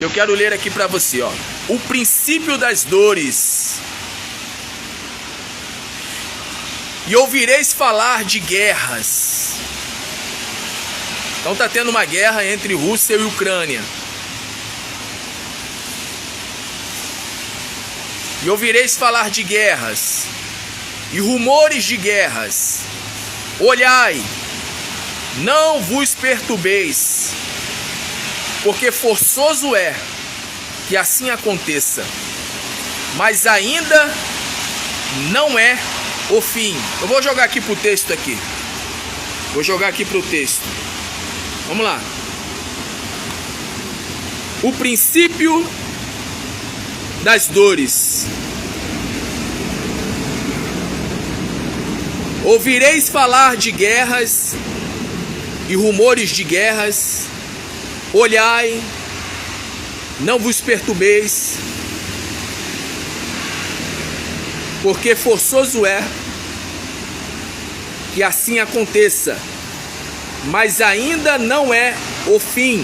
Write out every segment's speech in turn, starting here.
Eu quero ler aqui para você, ó. O princípio das dores. E ouvireis falar de guerras. Então tá tendo uma guerra entre Rússia e Ucrânia. E ouvireis falar de guerras e rumores de guerras. Olhai, não vos perturbeis, porque forçoso é que assim aconteça, mas ainda não é o fim. Eu vou jogar aqui pro texto aqui. Vou jogar aqui pro texto. Vamos lá. O princípio das dores. Ouvireis falar de guerras e rumores de guerras. Olhai, não vos perturbeis, porque forçoso é que assim aconteça, mas ainda não é o fim.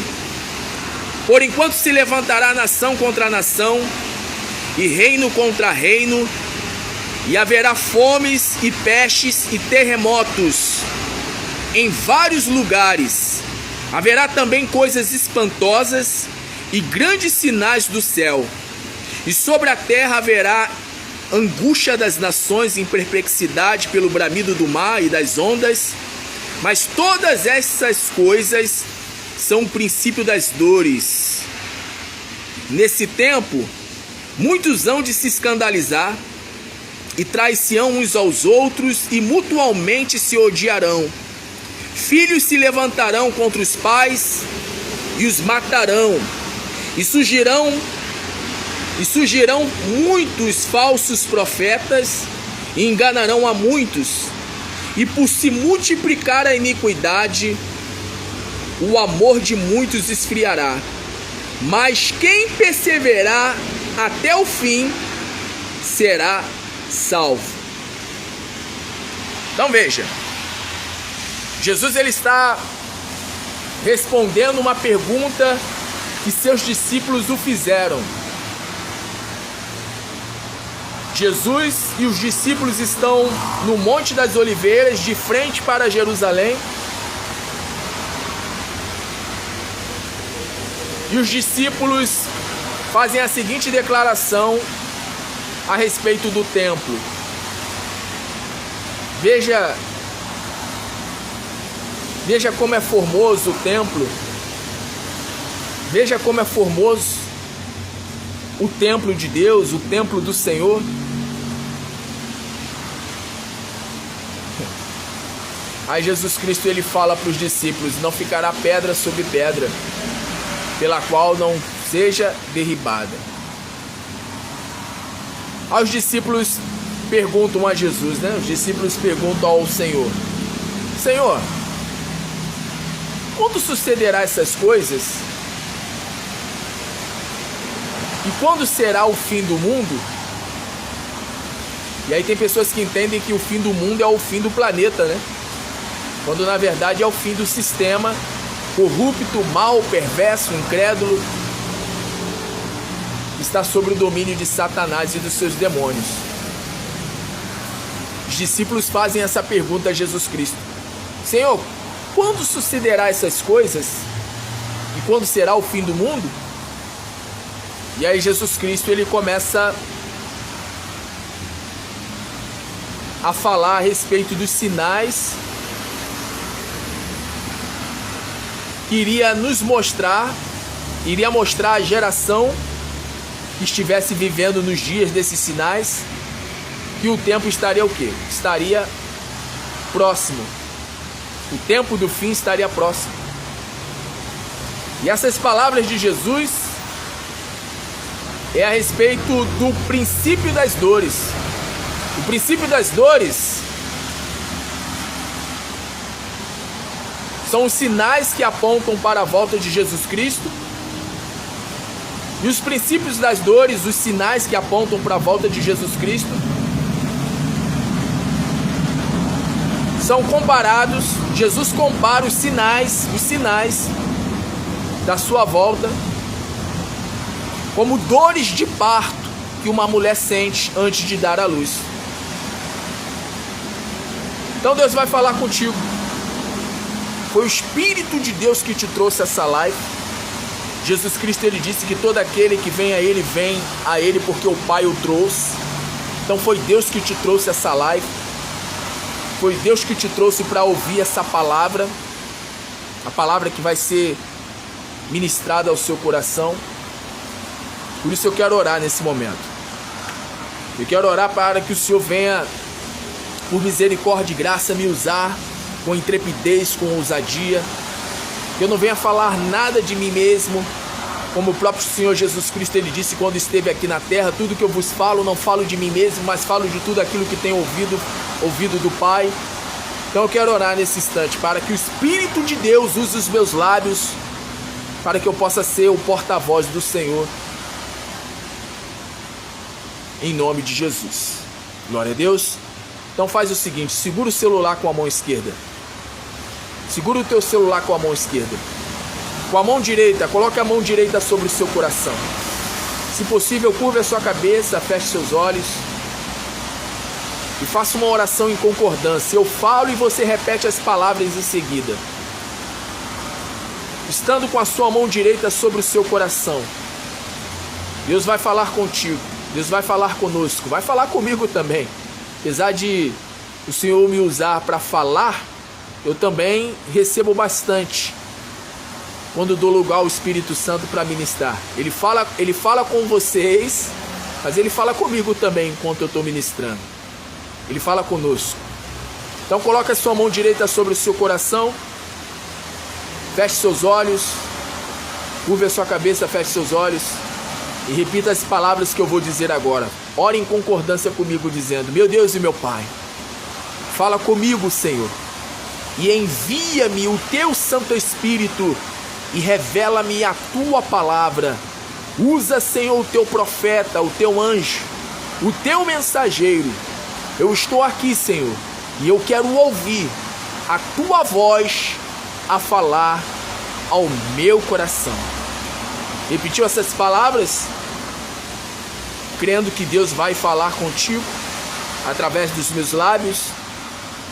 Por enquanto se levantará nação contra nação, e reino contra reino, e haverá fomes e pestes e terremotos em vários lugares. Haverá também coisas espantosas e grandes sinais do céu. E sobre a terra haverá angústia das nações em perplexidade pelo bramido do mar e das ondas. Mas todas essas coisas são o princípio das dores. Nesse tempo, muitos hão de se escandalizar e trair-se-ão uns aos outros e mutualmente se odiarão. Filhos se levantarão contra os pais e os matarão, e surgirão muitos falsos profetas e enganarão a muitos. E por se multiplicar a iniquidade, o amor de muitos esfriará. Mas quem perseverar até o fim será salvo. Então veja, Jesus ele está respondendo uma pergunta que seus discípulos o fizeram. Jesus e os discípulos estão no Monte das Oliveiras, de frente para Jerusalém. E os discípulos fazem a seguinte declaração a respeito do templo. Veja como é formoso o templo. Veja como é formoso o templo de Deus, o templo do Senhor. Aí Jesus Cristo ele fala para os discípulos: não ficará pedra sobre pedra, pela qual não seja derribada. Aí os discípulos perguntam a Jesus, né? Os discípulos perguntam ao Senhor: Senhor, quando sucederá essas coisas? E quando será o fim do mundo? E aí tem pessoas que entendem que o fim do mundo é o fim do planeta, né? Quando na verdade é o fim do sistema corrupto, mau, perverso, incrédulo, que está sob o domínio de Satanás e dos seus demônios. Os discípulos fazem essa pergunta a Jesus Cristo: Senhor, quando sucederá essas coisas? E quando será o fim do mundo? E aí Jesus Cristo ele começa a falar a respeito dos sinais que iria mostrar a geração que estivesse vivendo nos dias desses sinais, que o tempo estaria o quê? Estaria próximo. O tempo do fim estaria próximo. E essas palavras de Jesus é a respeito do princípio das dores. O princípio das dores são os sinais que apontam para a volta de Jesus Cristo. E os princípios das dores, os sinais que apontam para a volta de Jesus Cristo, são comparados. Jesus compara os sinais da sua volta como dores de parto que uma mulher sente antes de dar à luz. Então Deus vai falar contigo. Foi o Espírito de Deus que te trouxe essa live. Jesus Cristo, ele disse que todo aquele que vem a ele porque o Pai o trouxe. Então foi Deus que te trouxe essa live. Foi Deus que te trouxe para ouvir essa palavra. A palavra que vai ser ministrada ao seu coração. Por isso eu quero orar nesse momento. Eu quero orar para que o Senhor venha, por misericórdia e graça, me usar com intrepidez, com ousadia. Que eu não venha falar nada de mim mesmo. Como o próprio Senhor Jesus Cristo, ele disse quando esteve aqui na terra: tudo que eu vos falo, não falo de mim mesmo, mas falo de tudo aquilo que tenho ouvido do Pai. Então eu quero orar nesse instante para que o Espírito de Deus use os meus lábios, para que eu possa ser o porta-voz do Senhor, em nome de Jesus. Glória a Deus. Então faz o seguinte: segura o celular com a mão esquerda. Segura o teu celular com a mão esquerda. Com a mão direita, coloque a mão direita sobre o seu coração. Se possível, curva a sua cabeça, feche seus olhos e faça uma oração em concordância. Eu falo e você repete as palavras em seguida. Estando com a sua mão direita sobre o seu coração, Deus vai falar contigo. Deus vai falar conosco. Vai falar comigo também. Apesar de o Senhor me usar para falar, eu também recebo bastante quando dou lugar ao Espírito Santo para ministrar. Ele fala com vocês, mas ele fala comigo também enquanto eu estou ministrando. Ele fala conosco. Então coloque a sua mão direita sobre o seu coração, feche seus olhos, curve a sua cabeça, feche seus olhos e repita as palavras que eu vou dizer agora. Ore em concordância comigo dizendo: meu Deus e meu Pai, fala comigo, Senhor, e envia-me o teu Santo Espírito e revela-me a tua palavra. Usa, Senhor, o teu profeta, o teu anjo, o teu mensageiro. Eu estou aqui, Senhor, e eu quero ouvir a tua voz a falar ao meu coração. Repetiu essas palavras? Crendo que Deus vai falar contigo através dos meus lábios,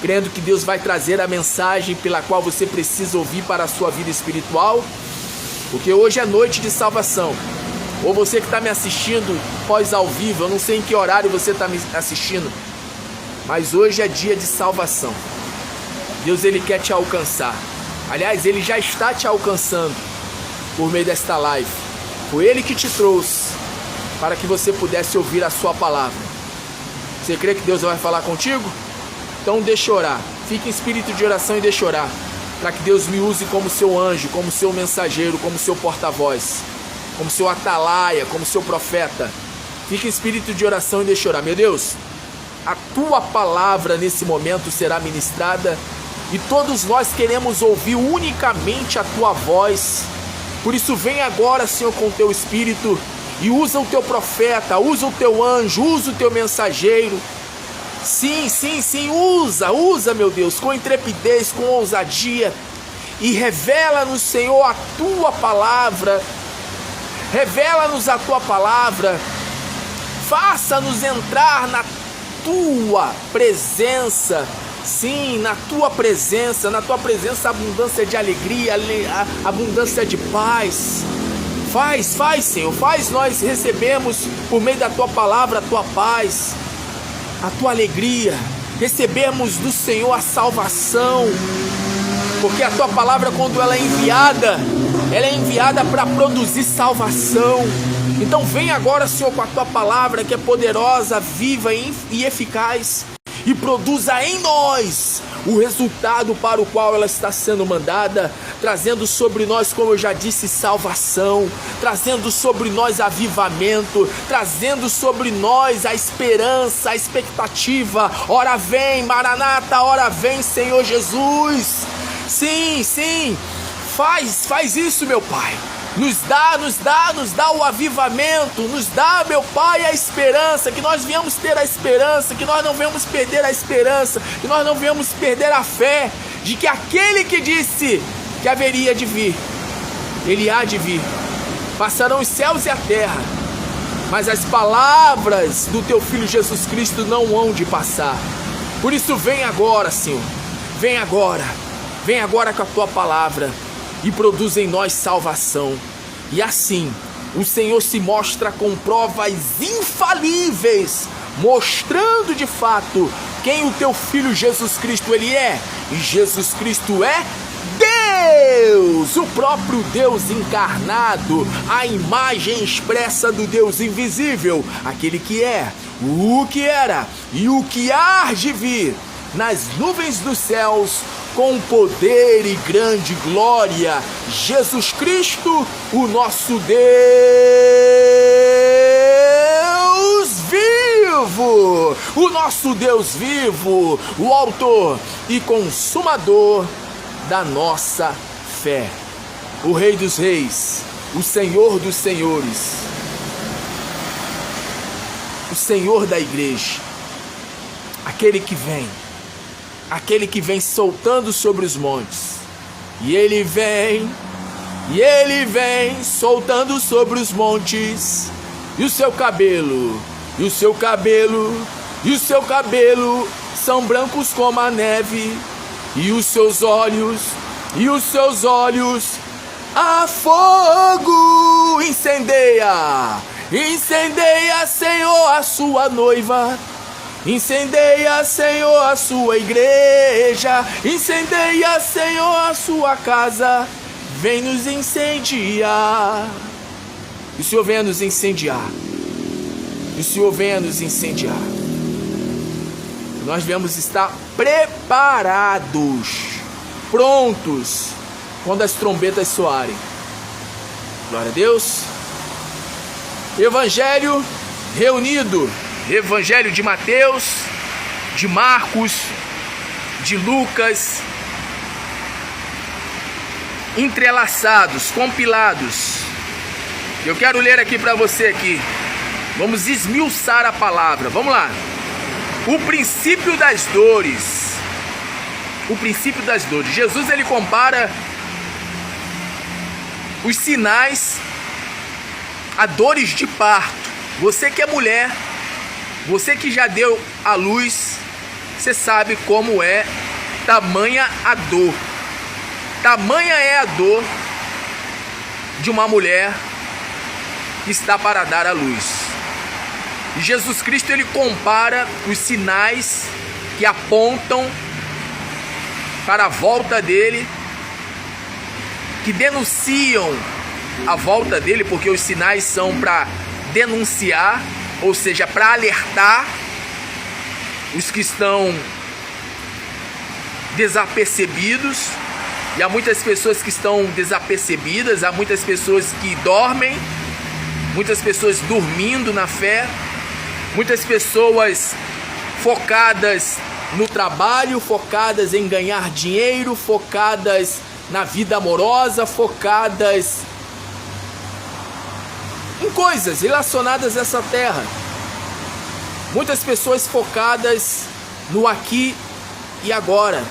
crendo que Deus vai trazer a mensagem pela qual você precisa ouvir para a sua vida espiritual, porque hoje é noite de salvação. Ou você que está me assistindo pós ao vivo, eu não sei em que horário você está me assistindo, mas hoje é dia de salvação. Deus, ele quer te alcançar. Aliás, ele já está te alcançando por meio desta live. Foi ele que te trouxe para que você pudesse ouvir a sua palavra. Você crê que Deus vai falar contigo? Então deixa eu orar. Fique em espírito de oração e deixa eu orar, para que Deus me use como seu anjo, como seu mensageiro, como seu porta-voz, como seu atalaia, como seu profeta. Fique em espírito de oração e deixa eu orar. Meu Deus, a tua palavra nesse momento será ministrada e todos nós queremos ouvir unicamente a tua voz. Por isso vem agora, Senhor, com o teu Espírito e usa o teu profeta, usa o teu anjo, usa o teu mensageiro. Sim, usa, meu Deus, com intrepidez, com ousadia, e revela-nos, Senhor, a tua palavra. Revela-nos a tua palavra. Faça-nos entrar na tua presença. Sim, na tua presença abundância de alegria, abundância de paz. Faz, Senhor, nós recebemos por meio da tua palavra a tua paz, a tua alegria. Recebemos do Senhor a salvação, porque a tua palavra, quando ela é enviada para produzir salvação. Então vem agora, Senhor, com a tua palavra que é poderosa, viva e eficaz, e produza em nós o resultado para o qual ela está sendo mandada, trazendo sobre nós, como eu já disse, salvação, trazendo sobre nós avivamento, trazendo sobre nós a esperança, a expectativa. Ora vem, Maranata, ora vem, Senhor Jesus. Sim, faz isso, meu Pai. Nos dá o avivamento, nos dá, meu Pai, a esperança, que nós venhamos ter a esperança, que nós não venhamos perder a esperança, que nós não venhamos perder a fé, de que aquele que disse que haveria de vir, ele há de vir. Passarão os céus e a terra, mas as palavras do teu Filho Jesus Cristo não hão de passar. Por isso vem agora, Senhor, vem agora com a tua palavra e produz em nós salvação. E assim o Senhor se mostra com provas infalíveis, mostrando de fato quem o teu Filho Jesus Cristo ele é. E Jesus Cristo é Deus, o próprio Deus encarnado, a imagem expressa do Deus invisível, aquele que é, o que era e o que há de vir, nas nuvens dos céus, com poder e grande glória. Jesus Cristo, o nosso Deus vivo, o nosso Deus vivo, o autor e consumador da nossa fé, o Rei dos Reis, o Senhor dos Senhores, o Senhor da igreja, aquele que vem soltando sobre os montes, e ele vem soltando sobre os montes, e o seu cabelo são brancos como a neve, e os seus olhos a fogo. Incendeia, Senhor, a sua noiva. Incendeia, Senhor, a sua igreja. Incendeia, Senhor, a sua casa. Vem nos incendiar. O Senhor venha nos incendiar. Nós devemos estar preparados, prontos, quando as trombetas soarem. Glória a Deus. Evangelho reunido. Evangelho de Mateus, de Marcos, de Lucas, entrelaçados, compilados. Eu quero ler aqui para você aqui. Vamos esmiuçar a palavra. Vamos lá. O princípio das dores. Jesus ele compara os sinais a dores de parto. Você que é mulher, você que já deu à luz, você sabe como é tamanha a dor. Tamanha é a dor de uma mulher que está para dar à luz. E Jesus Cristo ele compara os sinais que apontam para a volta dele, que denunciam a volta dele, porque os sinais são para denunciar, ou seja, para alertar os que estão desapercebidos. E há muitas pessoas que estão desapercebidas, há muitas pessoas que dormem, muitas pessoas dormindo na fé, muitas pessoas focadas no trabalho, focadas em ganhar dinheiro, focadas na vida amorosa, focadas em coisas relacionadas a essa terra. Muitas pessoas focadas no aqui e agora,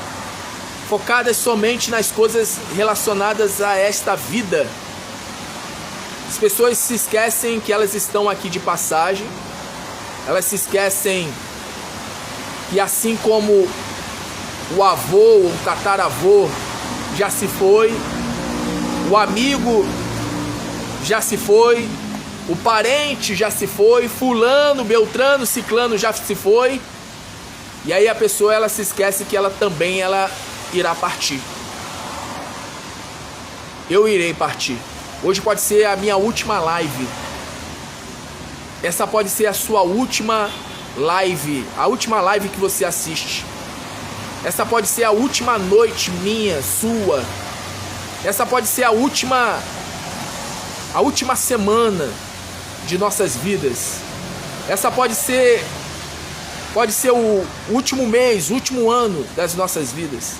focadas somente nas coisas relacionadas a esta vida. As pessoas se esquecem que elas estão aqui de passagem. Elas se esquecem que assim como o avô, o tataravô já se foi, o amigo já se foi, o parente já se foi, fulano, beltrano, ciclano já se foi. E aí a pessoa ela se esquece que ela também irá partir. Eu irei partir. Hoje pode ser a minha última live. Essa pode ser a sua última live, a última live que você assiste. Essa pode ser a última noite minha, sua. Essa pode ser a última semana de nossas vidas. Essa pode ser o último mês, o último ano das nossas vidas.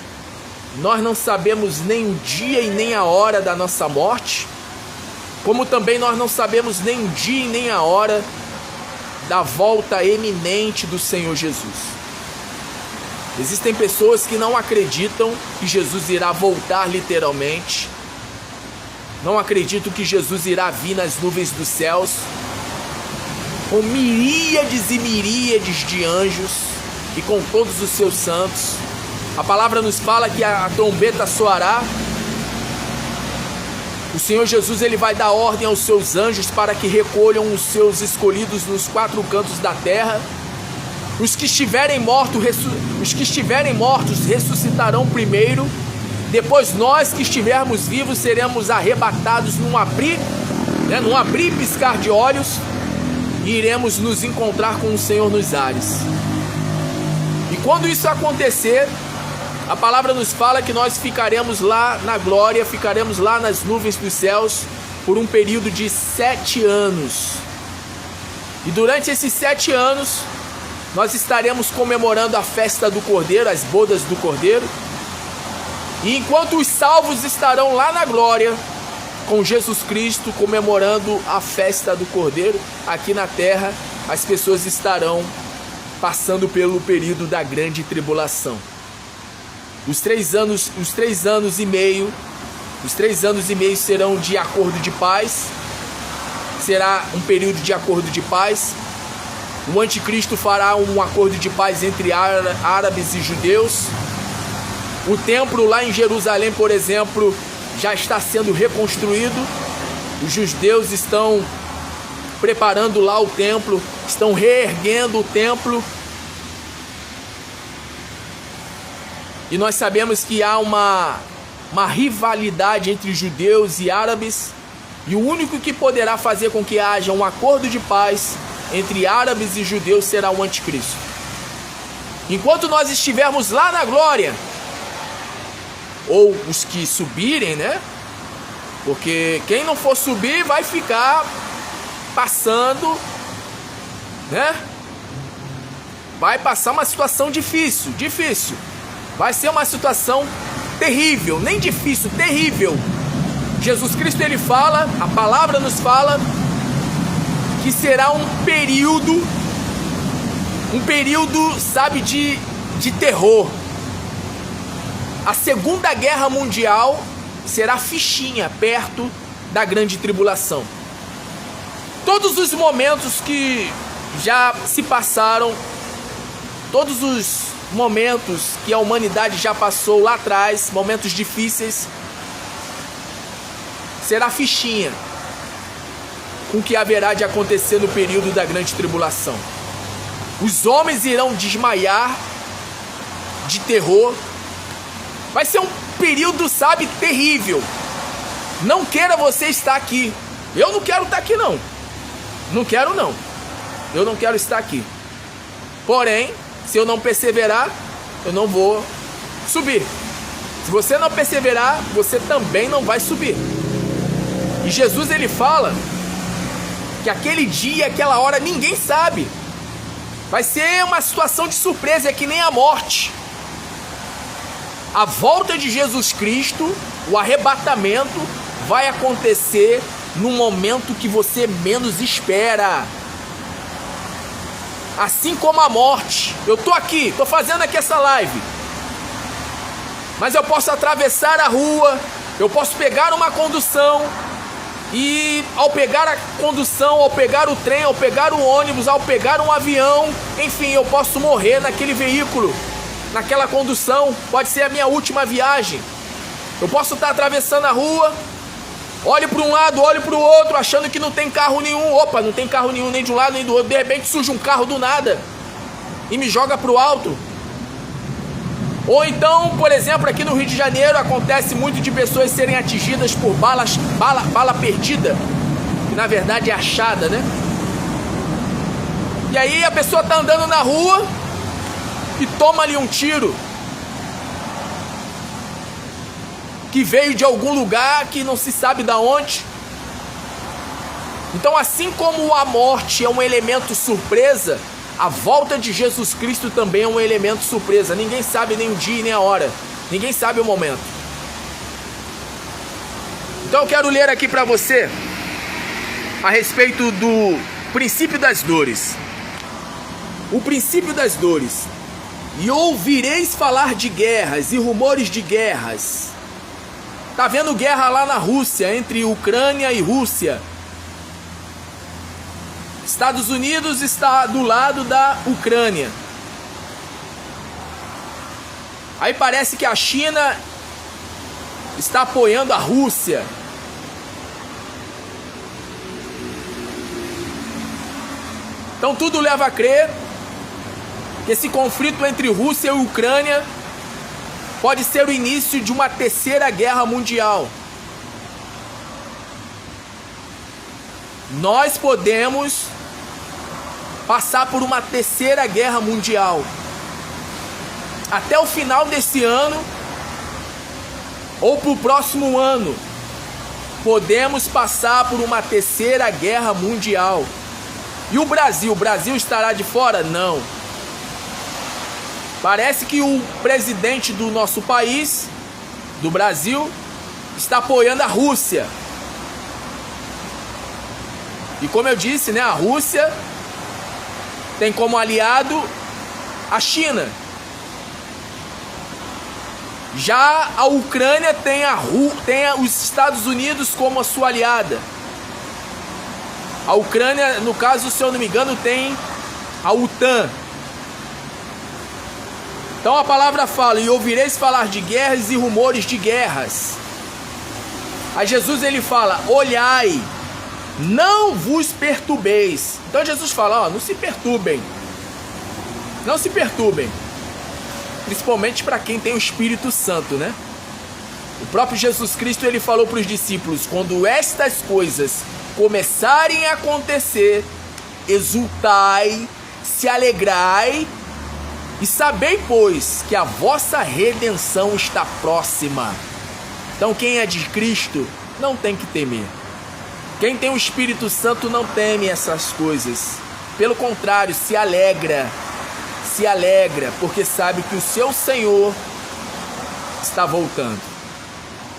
Nós não sabemos nem o dia e nem a hora da nossa morte, como também nós não sabemos nem o dia e nem a hora da volta eminente do Senhor Jesus. Existem pessoas que não acreditam que Jesus irá voltar literalmente, não acreditam que Jesus irá vir nas nuvens dos céus, com miríades e miríades de anjos e com todos os seus santos. A palavra nos fala que a trombeta soará. O Senhor Jesus, ele vai dar ordem aos seus anjos para que recolham os seus escolhidos nos 4 cantos da terra. Os que estiverem mortos ressuscitarão primeiro. Depois nós que estivermos vivos seremos arrebatados num abrir e piscar de olhos, e iremos nos encontrar com o Senhor nos ares. E quando isso acontecer, a palavra nos fala que nós ficaremos lá na glória, ficaremos lá nas nuvens dos céus por um período de 7 anos. E durante esses 7 anos, nós estaremos comemorando a festa do Cordeiro, as bodas do Cordeiro. E enquanto os salvos estarão lá na glória, com Jesus Cristo, comemorando a festa do Cordeiro, aqui na terra, as pessoas estarão passando pelo período da grande tribulação. Os 3 anos e meio serão de acordo de paz. Será um período de acordo de paz. O anticristo fará um acordo de paz entre árabes e judeus. O templo lá em Jerusalém, por exemplo, já está sendo reconstruído. Os judeus estão preparando lá o templo, estão reerguendo o templo. E nós sabemos que há uma rivalidade entre judeus e árabes. E o único que poderá fazer com que haja um acordo de paz entre árabes e judeus será o anticristo. Enquanto nós estivermos lá na glória, ou os que subirem, né? Porque quem não for subir vai ficar passando, né? Vai passar uma situação difícil. Vai ser uma situação terrível, nem difícil, terrível. Jesus Cristo, ele fala, a palavra nos fala que será um período, sabe, de terror. A Segunda Guerra Mundial será fichinha perto da grande tribulação. Todos os momentos que já se passaram, todos os momentos que a humanidade já passou lá atrás, momentos difíceis, será fichinha com o que haverá de acontecer no período da grande tribulação. Os homens irão desmaiar de terror. Vai ser um período, sabe, terrível. Não queira você estar aqui. Eu não quero estar aqui, não. Não quero, não. Eu não quero estar aqui. Porém, se eu não perseverar, eu não vou subir. Se você não perseverar, você também não vai subir. E Jesus, ele fala que aquele dia, aquela hora, ninguém sabe. Vai ser uma situação de surpresa, é que nem a morte. A volta de Jesus Cristo, o arrebatamento, vai acontecer no momento que você menos espera. Assim como a morte. Eu tô aqui, tô fazendo aqui essa live, mas eu posso atravessar a rua, eu posso pegar uma condução, e ao pegar a condução, ao pegar o trem, ao pegar o ônibus, ao pegar um avião, enfim, eu posso morrer naquele veículo, naquela condução. Pode ser a minha última viagem. Eu posso estar atravessando a rua, olho para um lado, olho para o outro, achando que não tem carro nenhum. Opa, não tem carro nenhum nem de um lado nem do outro. De repente surge um carro do nada e me joga para o alto. Ou então, por exemplo, aqui no Rio de Janeiro acontece muito de pessoas serem atingidas por bala perdida, que na verdade é achada, né? E aí a pessoa está andando na rua e toma ali um tiro que veio de algum lugar que não se sabe de onde. Então, assim como a morte é um elemento surpresa, a volta de Jesus Cristo também é um elemento surpresa. Ninguém sabe nem o dia nem a hora. Ninguém sabe o momento. Então eu quero ler aqui para você a respeito do princípio das dores. O princípio das dores. E ouvireis falar de guerras e rumores de guerras. Tá vendo guerra lá na Rússia, entre Ucrânia e Rússia. Estados Unidos está do lado da Ucrânia. Aí parece que a China está apoiando a Rússia. Então tudo leva a crer que esse conflito entre Rússia e Ucrânia pode ser o início de uma terceira guerra mundial. Nós podemos passar por uma terceira guerra mundial. Até o final desse ano, ou para o próximo ano, podemos passar por uma terceira guerra mundial. E o Brasil estará de fora? Não. Parece que o presidente do nosso país, do Brasil, está apoiando a Rússia. E como eu disse, né, a Rússia tem como aliado a China. Já a Ucrânia tem os Estados Unidos como a sua aliada. A Ucrânia, no caso, se eu não me engano, tem a OTAN. Então a palavra fala: e ouvireis falar de guerras e rumores de guerras. Aí Jesus ele fala: olhai, não vos perturbeis. Então Jesus fala: ó, não se perturbem. Não se perturbem. Principalmente para quem tem o Espírito Santo, né? O próprio Jesus Cristo ele falou para os discípulos: quando estas coisas começarem a acontecer, exultai, se alegrai e sabei, pois, que a vossa redenção está próxima. Então quem é de Cristo não tem que temer. Quem tem o Espírito Santo não teme essas coisas. Pelo contrário, se alegra, porque sabe que o seu Senhor está voltando.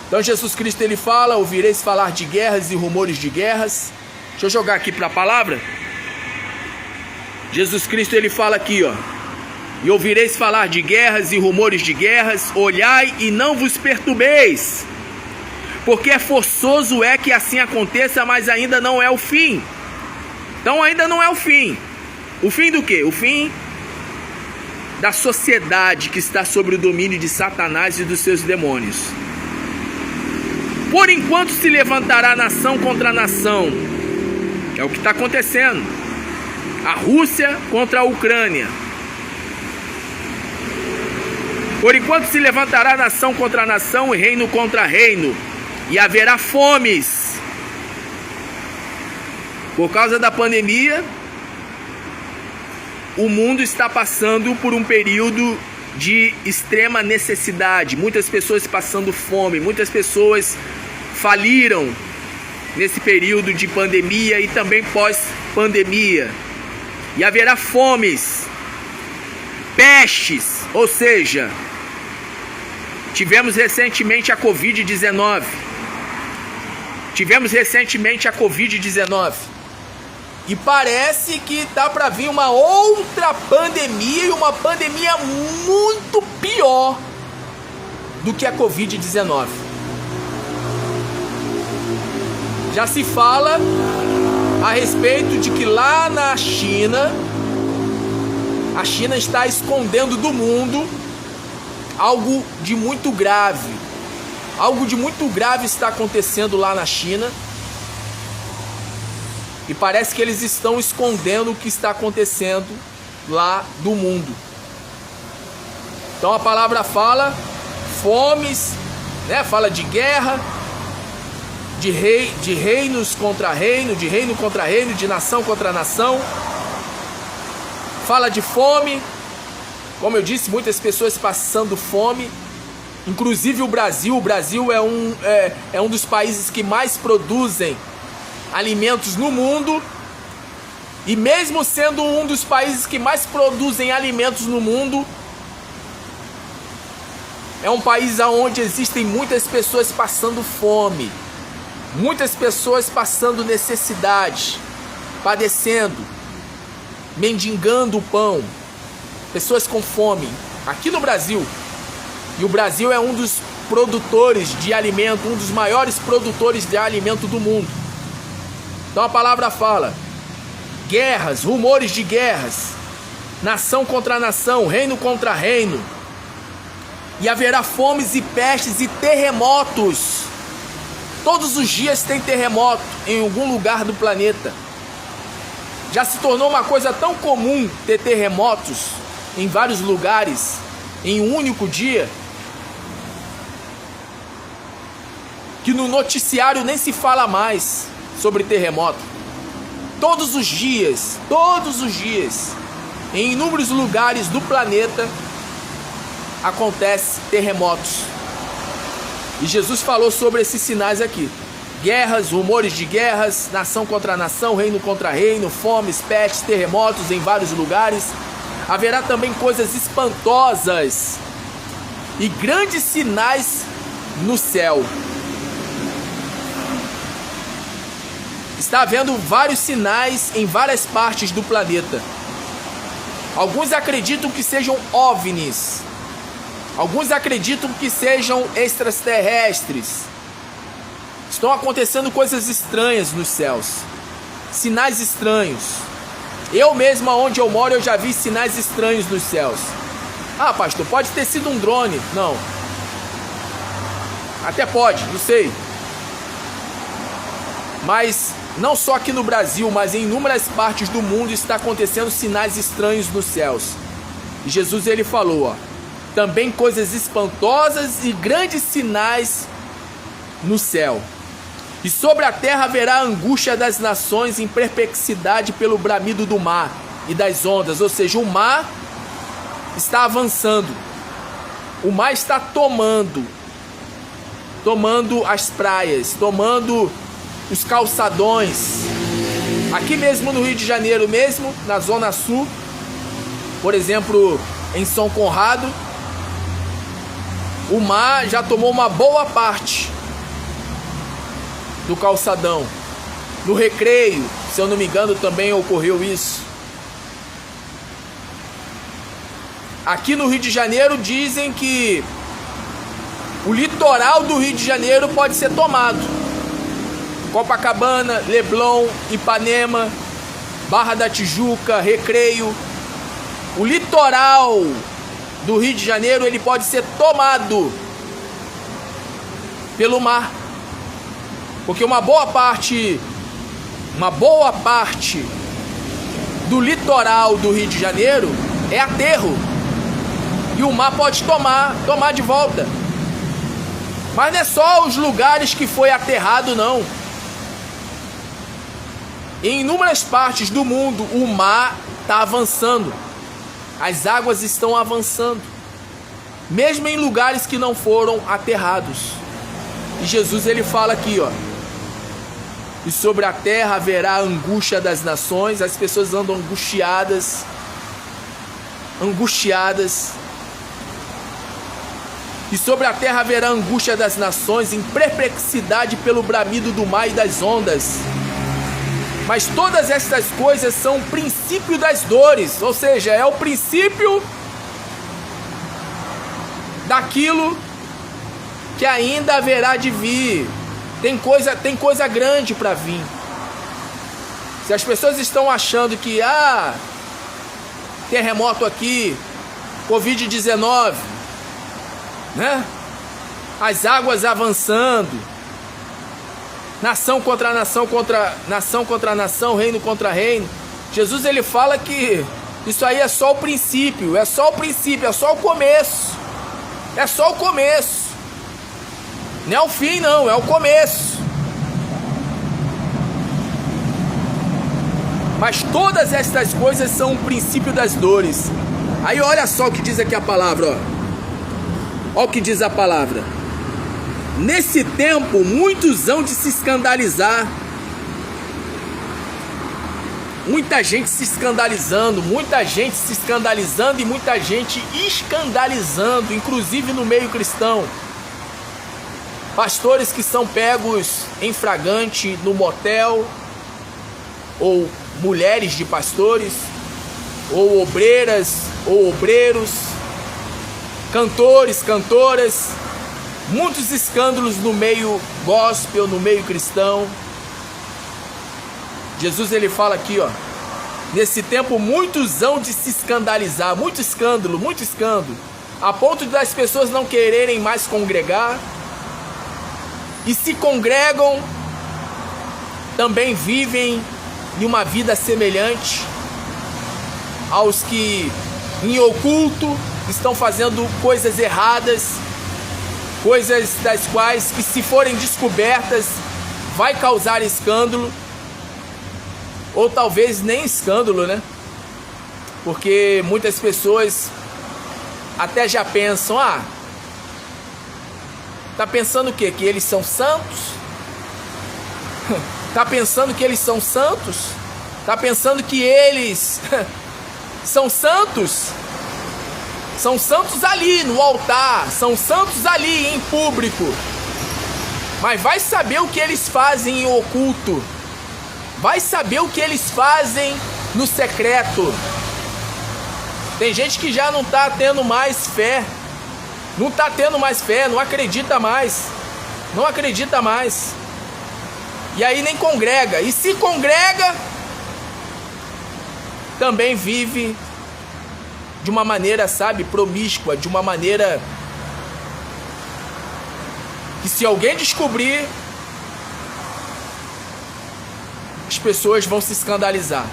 Então Jesus Cristo ele fala: ouvireis falar de guerras e rumores de guerras. Deixa eu jogar aqui para a palavra. Jesus Cristo ele fala aqui, ó: e ouvireis falar de guerras e rumores de guerras, olhai e não vos perturbeis, porque é forçoso é que assim aconteça, mas ainda não é o fim. Então ainda não é o fim. O fim do quê? O fim da sociedade que está sob o domínio de Satanás e dos seus demônios. Por enquanto se levantará nação contra nação. É o que está acontecendo. A Rússia contra a Ucrânia. Por enquanto se levantará nação contra nação e reino contra reino. E haverá fomes. Por causa da pandemia, o mundo está passando por um período de extrema necessidade. Muitas pessoas passando fome, muitas pessoas faliram nesse período de pandemia e também pós-pandemia. E haverá fomes, pestes, ou seja, tivemos recentemente a Covid-19. E parece que tá para vir uma outra pandemia, e uma pandemia muito pior do que a Covid-19. Já se fala a respeito de que lá na China, a China está escondendo do mundo algo de muito grave. Algo de muito grave está acontecendo lá na China. E parece que eles estão escondendo o que está acontecendo lá do mundo. Então a palavra fala fomes, né? Fala de guerra, de reinos contra reino, de reino contra reino, de nação contra nação. Fala de fome. Como eu disse, muitas pessoas passando fome. Inclusive o Brasil. O Brasil é um dos países que mais produzem alimentos no mundo. E mesmo sendo um dos países que mais produzem alimentos no mundo, é um país onde existem muitas pessoas passando fome, muitas pessoas passando necessidade, padecendo, mendigando o pão, pessoas com fome, aqui no Brasil. E o Brasil é um dos produtores de alimento, um dos maiores produtores de alimento do mundo. Então a palavra fala: guerras, rumores de guerras, nação contra nação, reino contra reino. E haverá fomes e pestes e terremotos. Todos os dias tem terremoto em algum lugar do planeta. Já se tornou uma coisa tão comum ter terremotos em vários lugares em um único dia, que no noticiário nem se fala mais sobre terremoto. Todos os dias, em inúmeros lugares do planeta acontece terremotos. E Jesus falou sobre esses sinais aqui: guerras, rumores de guerras, nação contra nação, reino contra reino, fomes, pestes, terremotos em vários lugares. Haverá também coisas espantosas e grandes sinais no céu. Está havendo vários sinais em várias partes do planeta. Alguns acreditam que sejam OVNIs. Alguns acreditam que sejam extraterrestres. Estão acontecendo coisas estranhas nos céus. Sinais estranhos. Eu mesmo, onde eu moro, eu já vi sinais estranhos nos céus. Ah, pastor, pode ter sido um drone. Não. Até pode, não sei. Mas não só aqui no Brasil, mas em inúmeras partes do mundo está acontecendo sinais estranhos nos céus. E Jesus, ele falou, ó, também coisas espantosas e grandes sinais no céu. E sobre a terra haverá a angústia das nações em perplexidade pelo bramido do mar e das ondas. Ou seja, o mar está avançando. O mar está tomando as praias, tomando os calçadões. Aqui mesmo no Rio de Janeiro mesmo, na Zona Sul, por exemplo, em São Conrado, o mar já tomou uma boa parte do calçadão. No Recreio, se eu não me engano, também ocorreu isso. Aqui no Rio de Janeiro dizem que o litoral do Rio de Janeiro pode ser tomado. Copacabana, Leblon, Ipanema, Barra da Tijuca, Recreio. O litoral do Rio de Janeiro, ele pode ser tomado pelo mar. Porque uma boa parte do litoral do Rio de Janeiro é aterro. E o mar pode tomar de volta. Mas não é só os lugares que foi aterrado, não. Em inúmeras partes do mundo, o mar está avançando. As águas estão avançando. Mesmo em lugares que não foram aterrados. E Jesus, ele fala aqui, ó. E sobre a terra haverá a angústia das nações. As pessoas andam angustiadas. E sobre a terra haverá a angústia das nações, em perplexidade pelo bramido do mar e das ondas. Mas todas estas coisas são o princípio das dores. Ou seja, é o princípio daquilo que ainda haverá de vir. Tem coisa grande para vir. Se as pessoas estão achando que terremoto aqui, Covid-19, né? As águas avançando, nação contra nação, reino contra reino. Jesus, ele fala que isso aí é só o princípio, é só o começo. É só o começo. Não é o fim, não, é o começo. Mas todas estas coisas são o princípio das dores. Aí olha só o que diz aqui a palavra, ó. Olha o que diz a palavra. Nesse tempo, muitos hão de se escandalizar. Muita gente se escandalizando e muita gente escandalizando, inclusive no meio cristão. Pastores que são pegos em flagrante no motel, ou mulheres de pastores, ou obreiras, ou obreiros, cantores, cantoras, muitos escândalos no meio gospel, no meio cristão. Jesus, ele fala aqui, ó, Nesse tempo muitos hão de se escandalizar, muito escândalo, a ponto das pessoas não quererem mais congregar. E se congregam, também vivem em uma vida semelhante aos que em oculto estão fazendo coisas erradas, coisas das quais que, se forem descobertas, vai causar escândalo, ou talvez nem escândalo, né? Porque muitas pessoas até já pensam, tá pensando o quê? Que eles são santos? Tá pensando que eles são santos? Tá pensando que eles são santos? São santos ali no altar, são santos ali em público. Mas vai saber o que eles fazem em oculto. Vai saber o que eles fazem no secreto. Tem gente que já não está tendo mais fé. Não está tendo mais fé, não acredita mais. Não acredita mais. E aí nem congrega. E se congrega, também vive de uma maneira, promíscua. De uma maneira que, se alguém descobrir, as pessoas vão se escandalizar.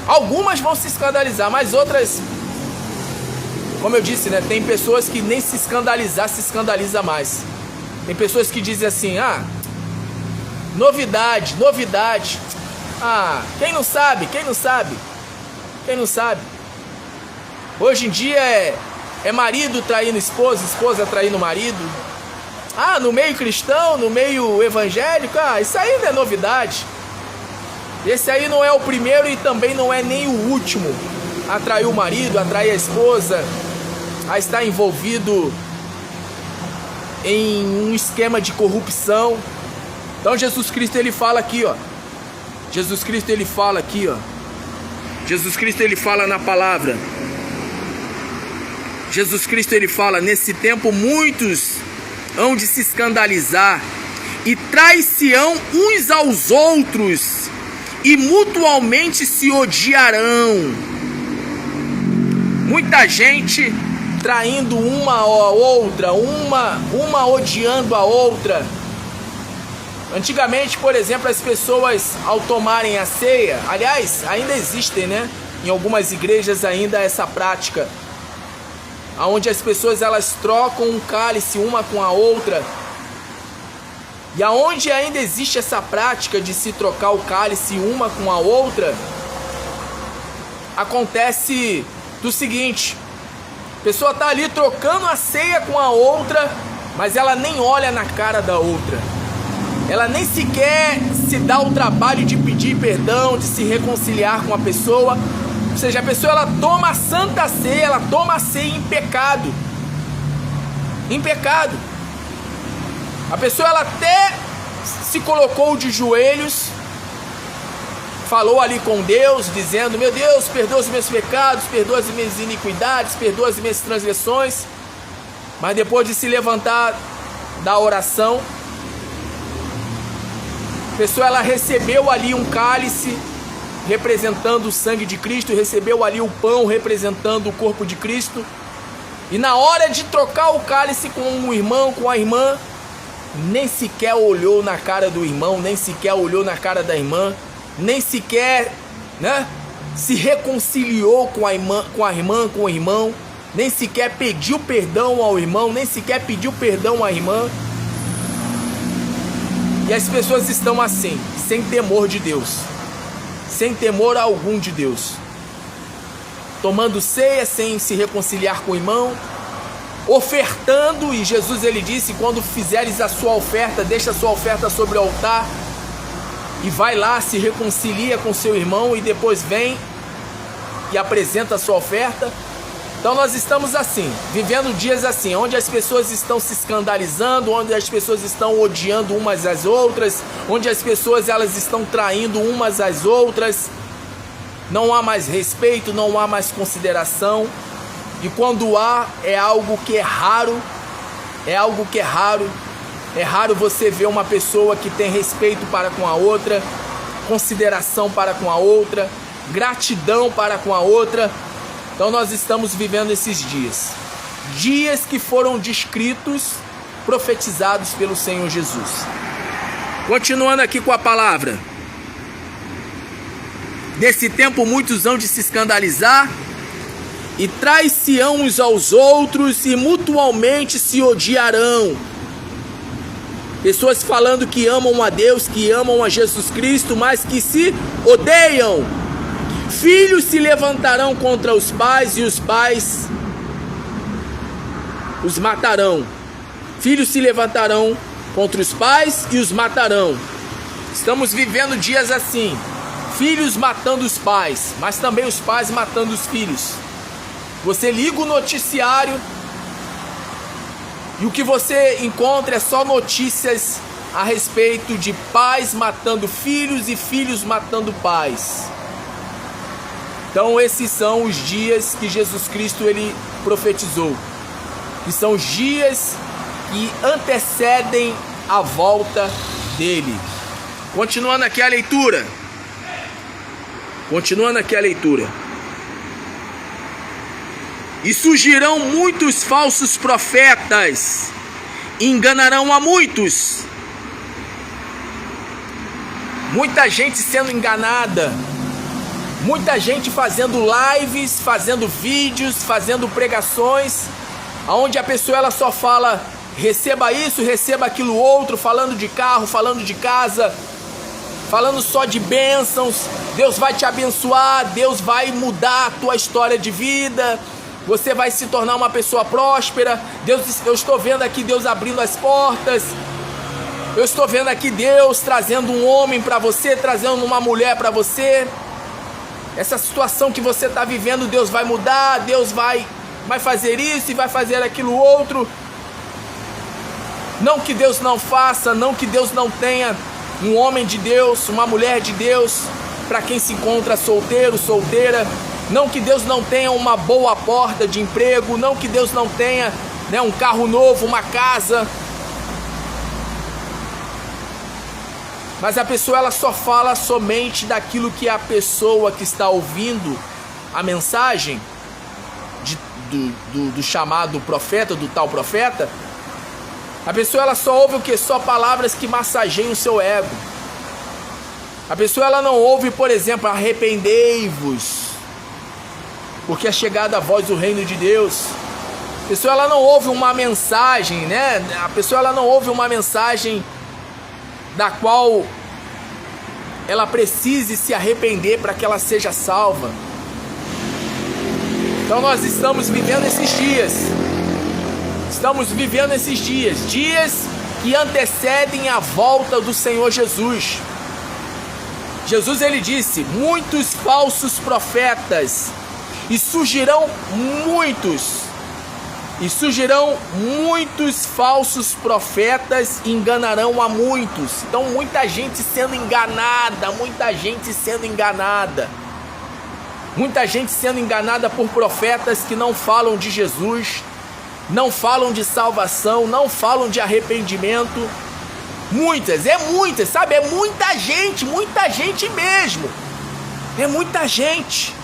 Algumas vão se escandalizar, mas outras, como eu disse, né? Tem pessoas que nem se escandaliza mais. Tem pessoas que dizem assim, novidade. Quem não sabe? Hoje em dia é marido traindo esposa, esposa traindo marido. No meio cristão, no meio evangélico, isso aí não é novidade. Esse aí não é o primeiro e também não é nem o último a trair o marido, a trair a esposa, a estar envolvido em um esquema de corrupção. Então Jesus Cristo ele fala aqui, Jesus Cristo ele fala na palavra. Jesus Cristo ele fala: nesse tempo muitos hão de se escandalizar e trair-se-ão uns aos outros e mutualmente se odiarão. Muita gente traindo uma a outra, uma odiando a outra. Antigamente, por exemplo, as pessoas, ao tomarem a ceia, aliás, ainda existem, né? Em algumas igrejas ainda essa prática, onde as pessoas elas trocam um cálice uma com a outra. E aonde ainda existe essa prática de se trocar o cálice uma com a outra, acontece do seguinte: a pessoa está ali trocando a ceia com a outra, mas ela nem olha na cara da outra. Ela nem sequer se dá o trabalho de pedir perdão, de se reconciliar com a pessoa. Ou seja, a pessoa ela toma a santa ceia, ela toma a ceia em pecado. Em pecado. A pessoa ela até se colocou de joelhos, falou ali com Deus, dizendo: meu Deus, perdoa os meus pecados, perdoa as minhas iniquidades, perdoa as minhas transgressões. Mas depois de se levantar da oração, a pessoa ela recebeu ali um cálice representando o sangue de Cristo, recebeu ali o pão representando o corpo de Cristo, e na hora de trocar o cálice com o irmão, com a irmã, nem sequer olhou na cara do irmão, nem sequer olhou na cara da irmã, nem sequer, se reconciliou com a irmã, com o irmão, nem sequer pediu perdão ao irmão, nem sequer pediu perdão à irmã. E as pessoas estão assim, sem temor de Deus, sem temor algum de Deus, tomando ceia sem se reconciliar com o irmão, ofertando. E Jesus ele disse: quando fizeres a sua oferta, deixa a sua oferta sobre o altar e vai lá, se reconcilia com seu irmão e depois vem e apresenta a sua oferta. Então nós estamos assim, vivendo dias assim, onde as pessoas estão se escandalizando, onde as pessoas estão odiando umas às outras, onde as pessoas elas estão traindo umas às outras. Não há mais respeito, não há mais consideração. E quando há, é algo que é raro. É algo que é raro. É raro você ver uma pessoa que tem respeito para com a outra, consideração para com a outra. gratidão para com a outra. Então nós estamos vivendo esses dias. Dias que foram descritos, profetizados pelo Senhor Jesus. Continuando aqui com a palavra. Nesse tempo muitos hão de se escandalizar e trair-se-ão uns aos outros e mutualmente se odiarão. Pessoas falando que amam a Deus, que amam a Jesus Cristo, mas que se odeiam. Filhos se levantarão contra os pais e os pais os matarão. Filhos se levantarão contra os pais e os matarão. Estamos vivendo dias assim. Filhos matando os pais, mas também os pais matando os filhos. Você liga o noticiário e o que você encontra é só notícias a respeito de pais matando filhos e filhos matando pais. Então esses são os dias que Jesus Cristo ele profetizou. Que são os dias que antecedem a volta dele. Continuando aqui a leitura. E surgirão muitos falsos profetas, enganarão a muitos. Muita gente sendo enganada, muita gente fazendo lives, fazendo vídeos, fazendo pregações, onde a pessoa ela só fala, receba isso, receba aquilo outro, falando de carro, falando de casa, falando só de bênçãos. Deus vai te abençoar, Deus vai mudar a tua história de vida, você vai se tornar uma pessoa próspera. Eu estou vendo aqui Deus abrindo as portas, eu estou vendo aqui Deus trazendo um homem para você, trazendo uma mulher para você. Essa situação que você está vivendo, Deus vai mudar, Deus vai fazer isso e vai fazer aquilo outro. Não que Deus não faça, não que Deus não tenha um homem de Deus, uma mulher de Deus, para quem se encontra solteiro, solteira. Não que Deus não tenha uma boa porta de emprego, não que Deus não tenha, um carro novo, uma casa. Mas a pessoa ela só fala somente daquilo que a pessoa que está ouvindo a mensagem do chamado profeta, do tal profeta. A pessoa ela só ouve o que? Só palavras que massageiam o seu ego. A pessoa ela não ouve, por exemplo, arrependei-vos, porque é chegada a voz do reino de Deus. A pessoa ela não ouve uma mensagem, A pessoa ela não ouve uma mensagem da qual ela precise se arrepender para que ela seja salva. Então nós estamos vivendo esses dias. Dias que antecedem a volta do Senhor Jesus. Jesus ele disse, muitos falsos profetas, e surgirão muitos falsos profetas e enganarão a muitos. Então muita gente sendo enganada, muita gente sendo enganada por profetas que não falam de Jesus, não falam de salvação, não falam de arrependimento. Muitas, sabe? É muita gente mesmo. É muita gente.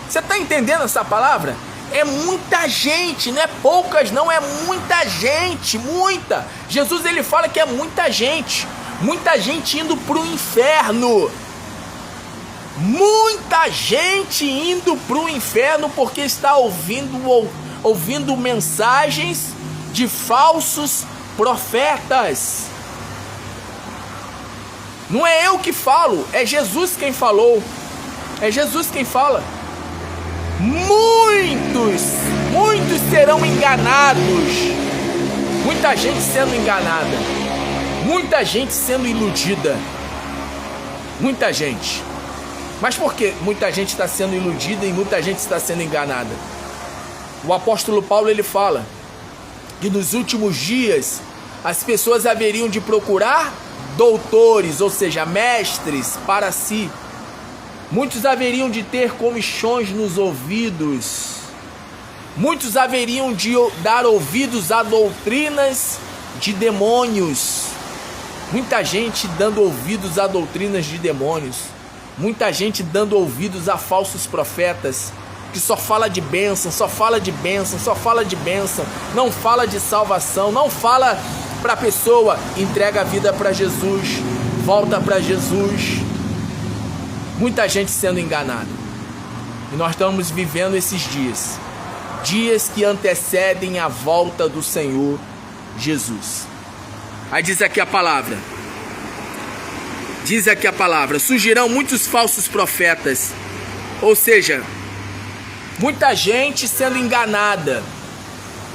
Você está entendendo essa palavra? É muita gente, não é poucas não, é muita gente, muita. Jesus ele fala que é muita gente indo para o inferno. Muita gente indo para o inferno porque está ouvindo mensagens de falsos profetas. Não é eu que falo, é Jesus quem falou. É Jesus quem fala. Muitos serão enganados. Muita gente sendo enganada. Muita gente sendo iludida. Muita gente. Mas por que muita gente está sendo iludida e muita gente está sendo enganada? O apóstolo Paulo ele fala que nos últimos dias as pessoas haveriam de procurar doutores, ou seja, mestres para si. Muitos haveriam de ter comichões nos ouvidos. Muitos haveriam de dar ouvidos a doutrinas de demônios. Muita gente dando ouvidos a doutrinas de demônios. Muita gente dando ouvidos a falsos profetas, que só fala de bênção, só fala de bênção, só fala de bênção, não fala de salvação, não fala para a pessoa, entrega a vida para Jesus, volta para Jesus. Muita gente sendo enganada. E nós estamos vivendo esses dias, dias que antecedem a volta do Senhor Jesus. Aí diz aqui a palavra, surgirão muitos falsos profetas, ou seja, muita gente sendo enganada,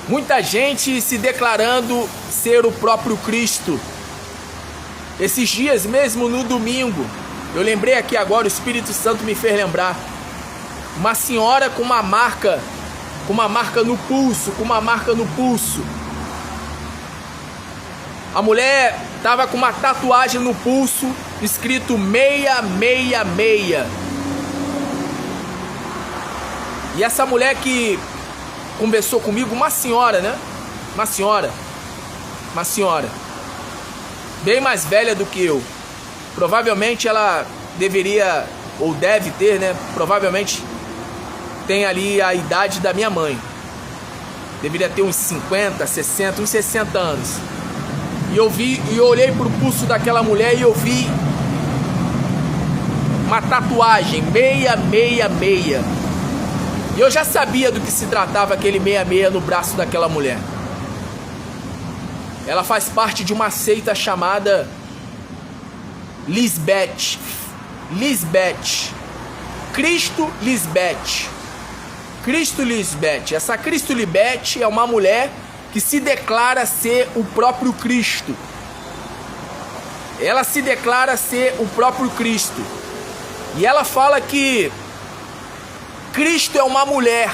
muita gente se declarando ser o próprio Cristo. Esses dias mesmo, no domingo, eu lembrei aqui agora, o Espírito Santo me fez lembrar, uma senhora com uma marca no pulso, A mulher estava com uma tatuagem no pulso, escrito 666. E essa mulher que conversou comigo, uma senhora, bem mais velha do que eu. Provavelmente ela deveria, ou deve ter, né? Provavelmente tem ali a idade da minha mãe. Deveria ter uns 50, 60, uns 60 anos. E eu olhei pro pulso daquela mulher e eu vi uma tatuagem 666. E eu já sabia do que se tratava aquele 66 no braço daquela mulher. Ela faz parte de uma seita chamada Lisbeth. Cristo Lisbeth. Essa Cristo Lisbeth é uma mulher que se declara ser o próprio Cristo. Ela se declara ser o próprio Cristo. E ela fala que Cristo é uma mulher.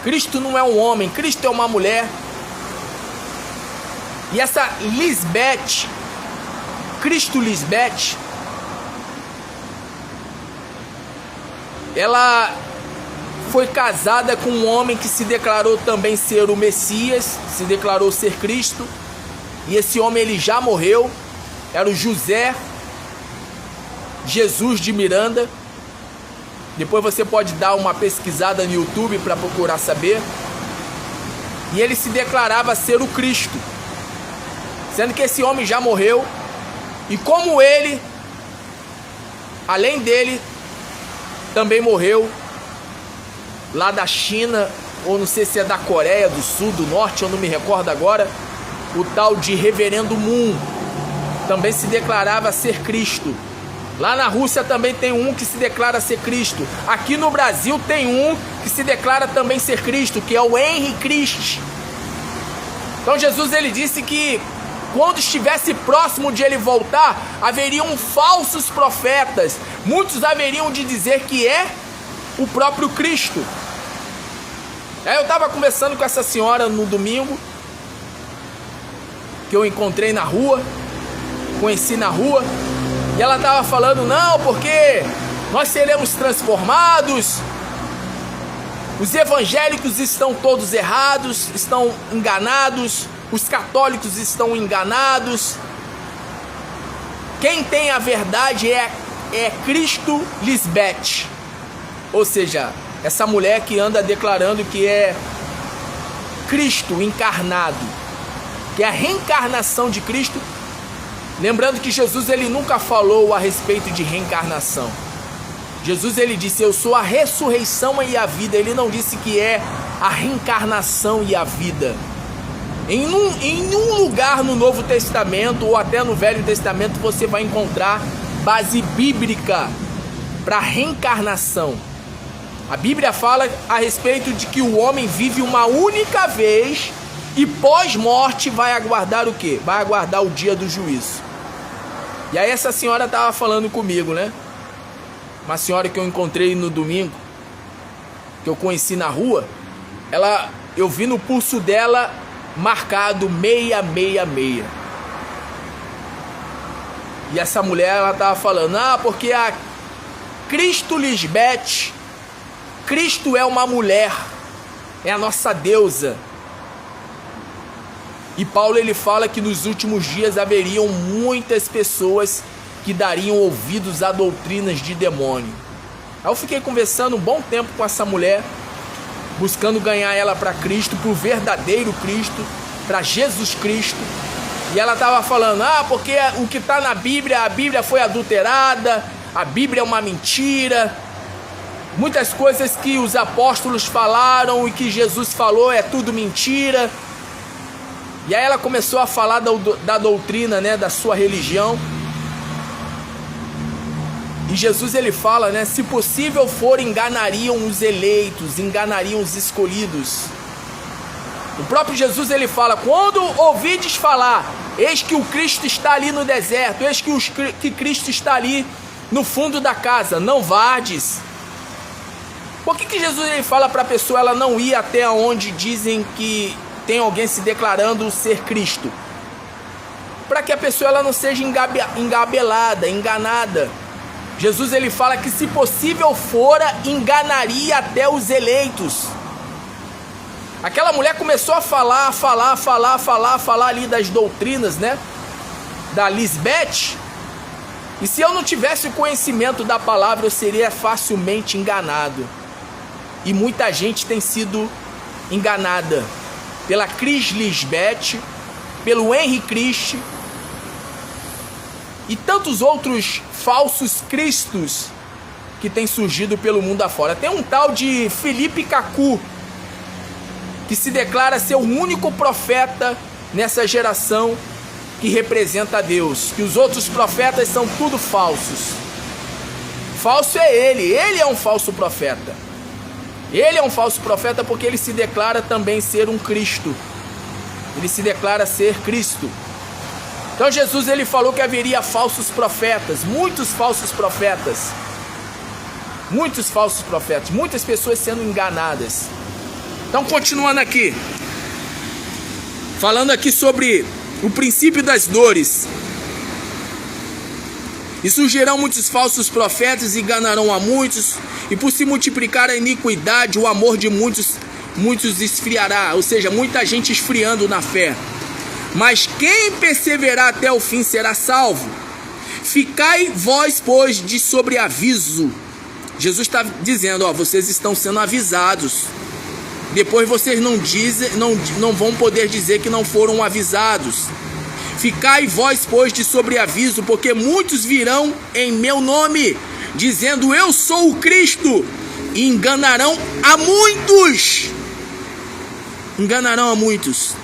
Cristo não é um homem, Cristo é uma mulher. E essa Lisbeth, Cristo Lisbeth, ela foi casada com um homem que se declarou também ser o Messias, se declarou ser Cristo. E esse homem ele já morreu, era o José Jesus de Miranda. Depois você pode dar uma pesquisada no YouTube para procurar saber. E ele se declarava ser o Cristo, sendo que esse homem já morreu. E como ele, além dele, também morreu lá da China, ou não sei se é da Coreia do Sul, do Norte, eu não me recordo agora, o tal de Reverendo Moon, também se declarava ser Cristo. Lá na Rússia também tem um que se declara ser Cristo. Aqui no Brasil tem um que se declara também ser Cristo, que é o Henri Christ. Então Jesus ele disse que quando estivesse próximo de ele voltar, haveriam falsos profetas. Muitos haveriam de dizer que é o próprio Cristo. Aí eu estava conversando com essa senhora no domingo, que eu encontrei na rua, conheci na rua, e ela estava falando, não, porque nós seremos transformados, os evangélicos estão todos errados, estão enganados, os católicos estão enganados, quem tem a verdade é Cristo Lisbeth. Ou seja, essa mulher que anda declarando que é Cristo encarnado, que é a reencarnação de Cristo. Lembrando que Jesus ele nunca falou a respeito de reencarnação. Jesus ele disse, eu sou a ressurreição e a vida. Ele não disse que é a reencarnação e a vida. Em um lugar no Novo Testamento ou até no Velho Testamento você vai encontrar base bíblica para reencarnação. A Bíblia fala a respeito de que o homem vive uma única vez e pós-morte vai aguardar o quê? Vai aguardar o dia do juízo. E aí essa senhora estava falando comigo, né? Uma senhora que eu encontrei no domingo, que eu conheci na rua, eu vi no pulso dela marcado 666. E essa mulher, ela estava falando, porque a Cristo Lisbeth, Cristo é uma mulher, é a nossa deusa. E Paulo ele fala que nos últimos dias haveriam muitas pessoas que dariam ouvidos a doutrinas de demônio. Aí eu fiquei conversando um bom tempo com essa mulher, buscando ganhar ela para Cristo, para o verdadeiro Cristo, para Jesus Cristo. E ela estava falando, porque o que está na Bíblia, a Bíblia foi adulterada, a Bíblia é uma mentira. Muitas coisas que os apóstolos falaram e que Jesus falou é tudo mentira. E aí ela começou a falar da doutrina, né, da sua religião. E Jesus ele fala, né, se possível for, enganariam os eleitos, enganariam os escolhidos. O próprio Jesus ele fala, quando ouvides falar, eis que o Cristo está ali no deserto, eis que Cristo está ali no fundo da casa, não vardes. Por que Jesus ele fala para a pessoa ela não ir até onde dizem que tem alguém se declarando ser Cristo? Para que a pessoa ela não seja engabelada, enganada. Jesus ele fala que se possível fora, enganaria até os eleitos. Aquela mulher começou a falar ali das doutrinas, né? Da Lisbeth. E se eu não tivesse o conhecimento da palavra, eu seria facilmente enganado. E muita gente tem sido enganada pela Cris Lisbeth, pelo Henri Christ e tantos outros falsos cristos que têm surgido pelo mundo afora. Tem um tal de Felipe Cacu, que se declara ser o único profeta nessa geração que representa a Deus, que os outros profetas são tudo falsos. Falso é ele é um falso profeta. Ele é um falso profeta porque ele se declara também ser um Cristo. Ele se declara ser Cristo. Então Jesus ele falou que haveria falsos profetas, muitos falsos profetas. Muitos falsos profetas, muitas pessoas sendo enganadas. Então continuando aqui, falando aqui sobre o princípio das dores. E surgirão muitos falsos profetas e enganarão a muitos, e por se multiplicar a iniquidade, o amor de muitos esfriará, ou seja, muita gente esfriando na fé. Mas quem perseverar até o fim será salvo. Ficai vós, pois, de sobreaviso. Jesus está dizendo, vocês estão sendo avisados. Depois vocês não vão poder dizer que não foram avisados. Ficai vós, pois, de sobreaviso, porque muitos virão em meu nome, dizendo, eu sou o Cristo, e enganarão a muitos. Enganarão a muitos.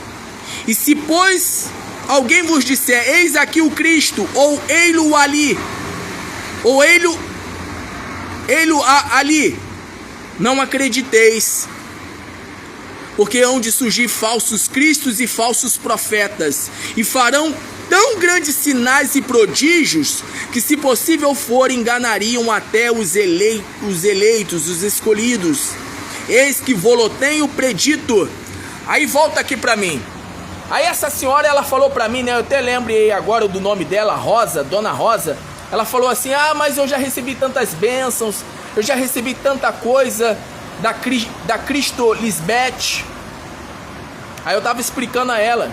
E se, pois, alguém vos disser, eis aqui o Cristo, ou ei-lo ali, ou ei-lo ali, não acrediteis. Porque hão de surgir falsos cristos e falsos profetas, e farão tão grandes sinais e prodígios, que se possível for, enganariam até os eleitos, os escolhidos. Eis que vou-lo tenho predito. Aí volta aqui para mim. Aí essa senhora, ela falou para mim, né? Eu até lembrei agora do nome dela, Rosa, Dona Rosa. Ela falou assim, mas eu já recebi tantas bênçãos, eu já recebi tanta coisa da Cristo Lisbeth. Aí eu estava explicando a ela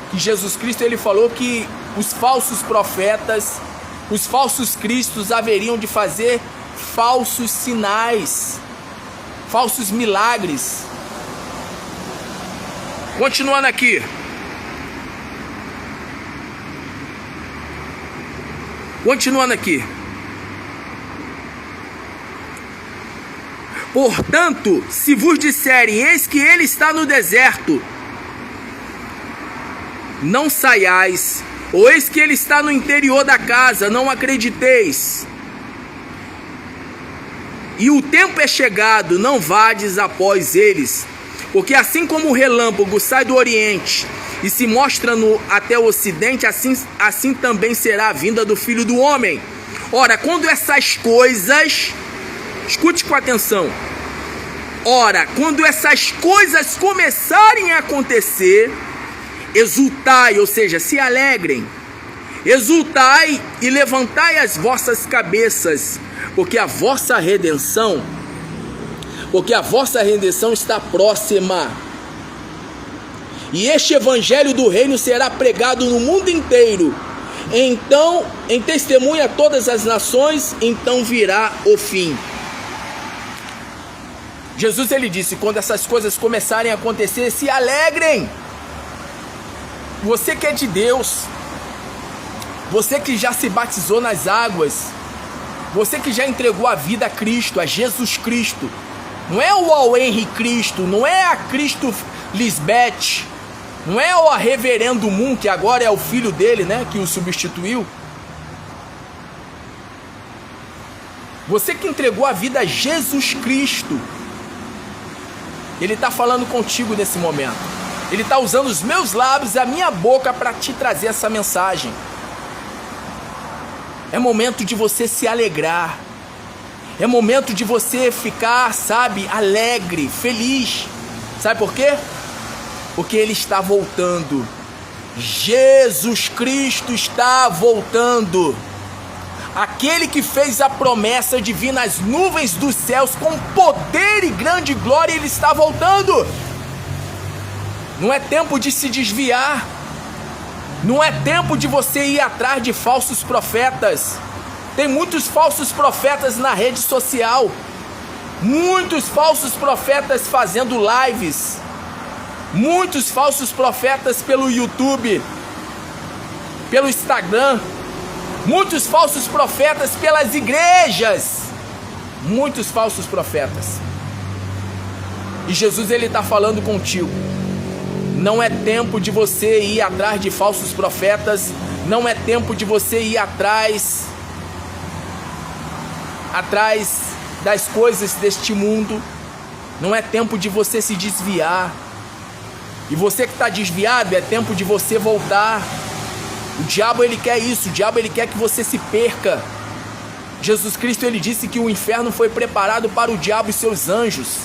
que Jesus Cristo ele falou que os falsos profetas, os falsos cristos haveriam de fazer falsos sinais, falsos milagres. Continuando aqui. Portanto, se vos disserem, eis que ele está no deserto, não saiais, ou eis que ele está no interior da casa, não acrediteis. E o tempo é chegado, não vades após eles, porque assim como o relâmpago sai do oriente e se mostra até o ocidente, assim também será a vinda do Filho do Homem. Ora, quando essas coisas... Escute com atenção. Ora, quando essas coisas começarem a acontecer, exultai, ou seja, se alegrem. Exultai e levantai as vossas cabeças, porque a vossa redenção está próxima. E este evangelho do reino será pregado no mundo inteiro, então, em testemunha a todas as nações, então virá o fim. Jesus, ele disse, quando essas coisas começarem a acontecer, se alegrem. Você que é de Deus, você que já se batizou nas águas, você que já entregou a vida a Cristo, a Jesus Cristo, não é o Al Henry Cristo, não é a Cristo Lisbeth, não é o Reverendo Moon, que agora é o filho dele, né, que o substituiu. Você que entregou a vida a Jesus Cristo, Ele está falando contigo nesse momento. Ele está usando os meus lábios, a minha boca para te trazer essa mensagem. É momento de você se alegrar. É momento de você ficar, sabe, alegre, feliz. Sabe por quê? Porque Ele está voltando. Jesus Cristo está voltando. Aquele que fez a promessa de vir nas nuvens dos céus com poder e grande glória, Ele está voltando. Não é tempo de se desviar. Não é tempo de você ir atrás de falsos profetas. Tem muitos falsos profetas na rede social. Muitos falsos profetas fazendo lives. Muitos falsos profetas pelo YouTube, pelo Instagram. Muitos falsos profetas pelas igrejas. Muitos falsos profetas. E Jesus, Ele está falando contigo. Não é tempo de você ir atrás de falsos profetas. Não é tempo de você ir atrás das coisas deste mundo. Não é tempo de você se desviar. E você que está desviado, é tempo de você voltar. O diabo, ele quer isso. O diabo, ele quer que você se perca. Jesus Cristo, ele disse que o inferno foi preparado para o diabo e seus anjos.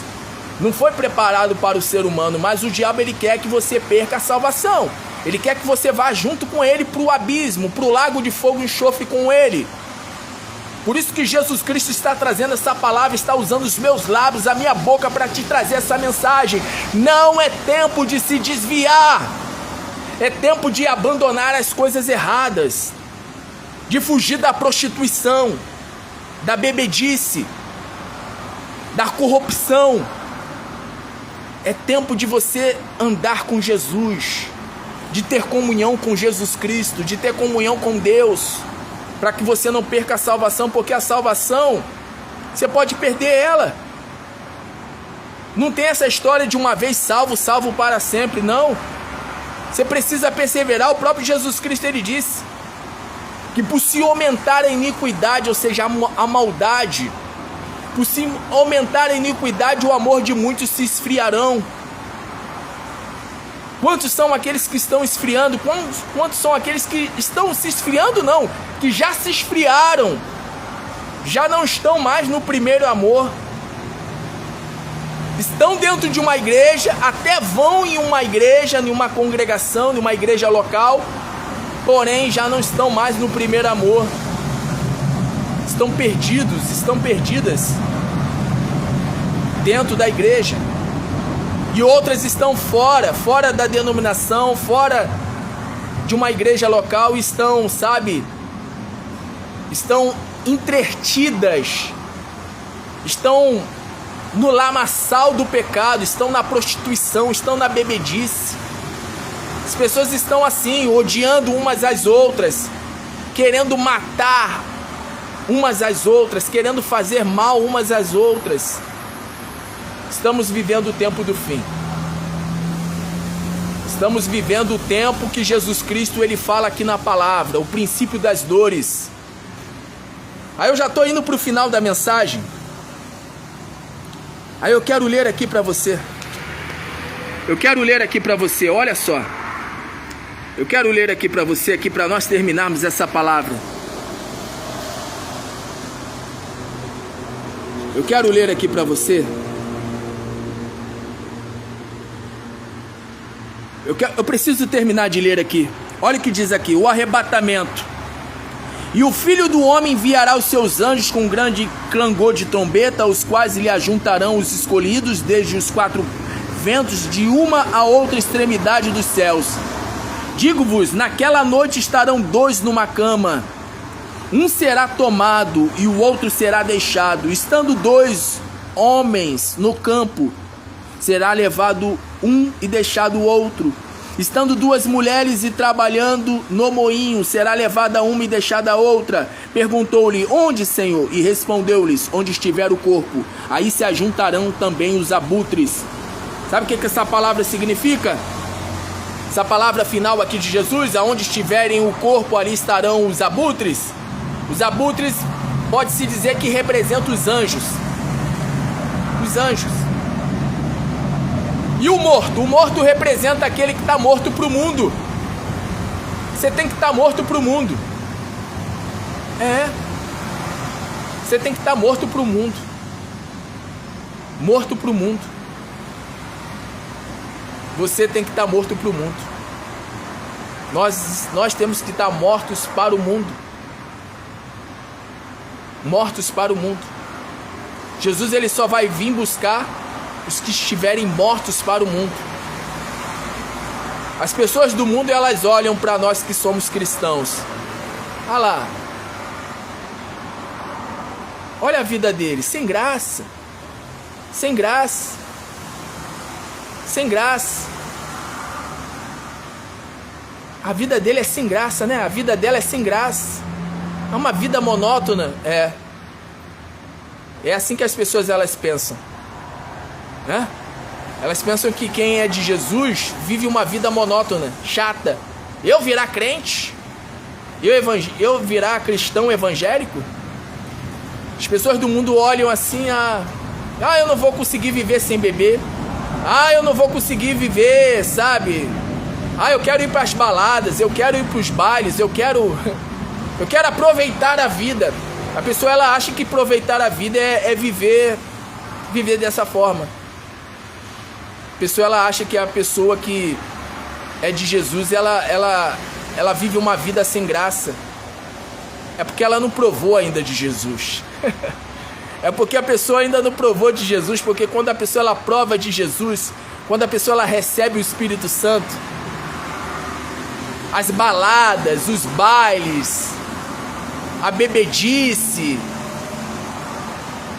Não foi preparado para o ser humano, mas o diabo, ele quer que você perca a salvação. Ele quer que você vá junto com ele para o abismo, para o lago de fogo e enxofre com ele. Por isso que Jesus Cristo está trazendo essa palavra, está usando os meus lábios, a minha boca para te trazer essa mensagem. Não é tempo de se desviar. É tempo de abandonar as coisas erradas, de fugir da prostituição, da bebedice, da corrupção. É tempo de você andar com Jesus, de ter comunhão com Jesus Cristo, de ter comunhão com Deus, para que você não perca a salvação, porque a salvação, você pode perder ela. Não tem essa história de uma vez salvo, salvo para sempre, não. Você precisa perseverar. O próprio Jesus Cristo, ele disse que por se aumentar a iniquidade, ou seja, a maldade, por se aumentar a iniquidade, o amor de muitos se esfriarão. Quantos são aqueles que estão esfriando? Quantos são aqueles que estão se esfriando? Não, que já se esfriaram, já não estão mais no primeiro amor. Estão dentro de uma igreja, até vão em uma igreja, em uma congregação, em uma igreja local, porém já não estão mais no primeiro amor. Estão perdidos, estão perdidas dentro da igreja. E outras estão fora da denominação, fora de uma igreja local, estão, sabe, estão entretidas, estão no lamaçal do pecado, estão na prostituição, estão na bebedice. As pessoas estão assim, odiando umas às outras, querendo matar umas às outras, querendo fazer mal umas às outras. Estamos vivendo o tempo do fim. Estamos vivendo o tempo que Jesus Cristo, ele fala aqui na palavra, o princípio das dores. Aí eu já estou indo para o final da mensagem. Aí eu quero ler aqui para você. Olha só. Eu quero ler aqui para você, aqui para nós terminarmos essa palavra. Eu quero ler aqui para você. Eu preciso terminar de ler aqui. Olha o que diz aqui: o arrebatamento. E o Filho do Homem enviará os seus anjos com grande clangor de trombeta, os quais lhe ajuntarão os escolhidos desde os quatro ventos, de uma a outra extremidade dos céus. Digo-vos, naquela noite estarão 2 numa cama, um será tomado e o outro será deixado. Estando 2 homens no campo, será levado um e deixado o outro. Estando 2 mulheres e trabalhando no moinho, será levada uma e deixada a outra. Perguntou-lhe: onde, Senhor? E respondeu-lhes: onde estiver o corpo, aí se ajuntarão também os abutres. Sabe o que essa palavra significa? Essa palavra final aqui de Jesus: aonde estiverem o corpo, ali estarão os abutres. Os abutres pode-se dizer que representam os anjos. Os anjos. E o morto? O morto representa aquele que está morto para o mundo. Você tem que estar morto para o mundo. Você tem que estar morto para o mundo. Morto para o mundo. Você tem que estar morto para o mundo. Nós temos que estar mortos para o mundo. Mortos para o mundo. Jesus, ele só vai vir buscar os que estiverem mortos para o mundo. As pessoas do mundo, elas olham para nós que somos cristãos. Olha lá. Olha a vida deles, sem graça. Sem graça. Sem graça. A vida dele é sem graça, né? A vida dela é sem graça. É uma vida monótona. É assim que as pessoas, elas pensam. Elas pensam que quem é de Jesus vive uma vida monótona, chata. Eu virar crente? Eu virar cristão evangélico? As pessoas do mundo olham assim: eu não vou conseguir viver sem beber. Eu não vou conseguir viver, sabe? Eu quero ir para as baladas, eu quero ir para os bailes, eu quero aproveitar a vida. A pessoa, ela acha que aproveitar a vida é viver dessa forma. A pessoa, ela acha que a pessoa que é de Jesus, ela vive uma vida sem graça. É porque ela não provou ainda de Jesus. É porque a pessoa ainda não provou de Jesus. Porque quando a pessoa, ela prova de Jesus, quando a pessoa, ela recebe o Espírito Santo, as baladas, os bailes, a bebedice,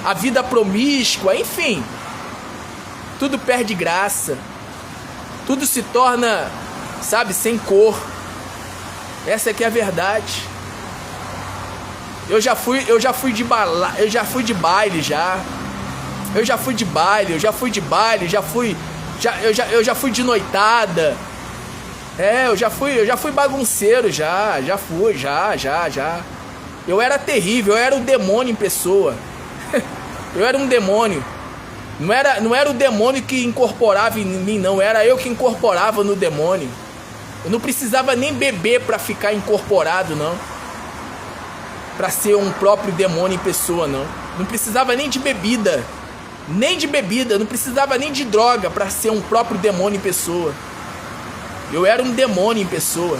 a vida promíscua, enfim, tudo perde graça, tudo se torna, sabe, sem cor. Essa aqui é a verdade. Eu já fui de baile já. Eu já fui de noitada. Eu já fui bagunceiro já fui. Eu era terrível, eu era um demônio em pessoa. Eu era um demônio. Não era o demônio que incorporava em mim, não. Era eu que incorporava no demônio. Eu não precisava nem beber para ficar incorporado, não. Para ser um próprio demônio em pessoa, não. Não precisava nem de bebida. Não precisava nem de droga para ser um próprio demônio em pessoa. Eu era um demônio em pessoa.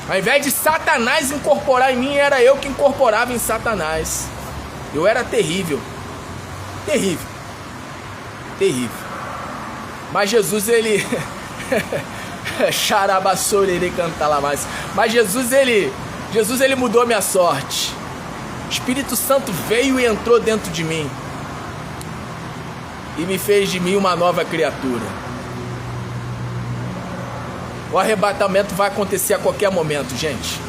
Ao invés de Satanás incorporar em mim, era eu que incorporava em Satanás. Eu era terrível. Terrível. Mas Jesus, ele... Xarabassorere cantala mais. Mas Jesus, ele mudou minha sorte. O Espírito Santo veio e entrou dentro de mim. E me fez de mim uma nova criatura. O arrebatamento vai acontecer a qualquer momento, gente.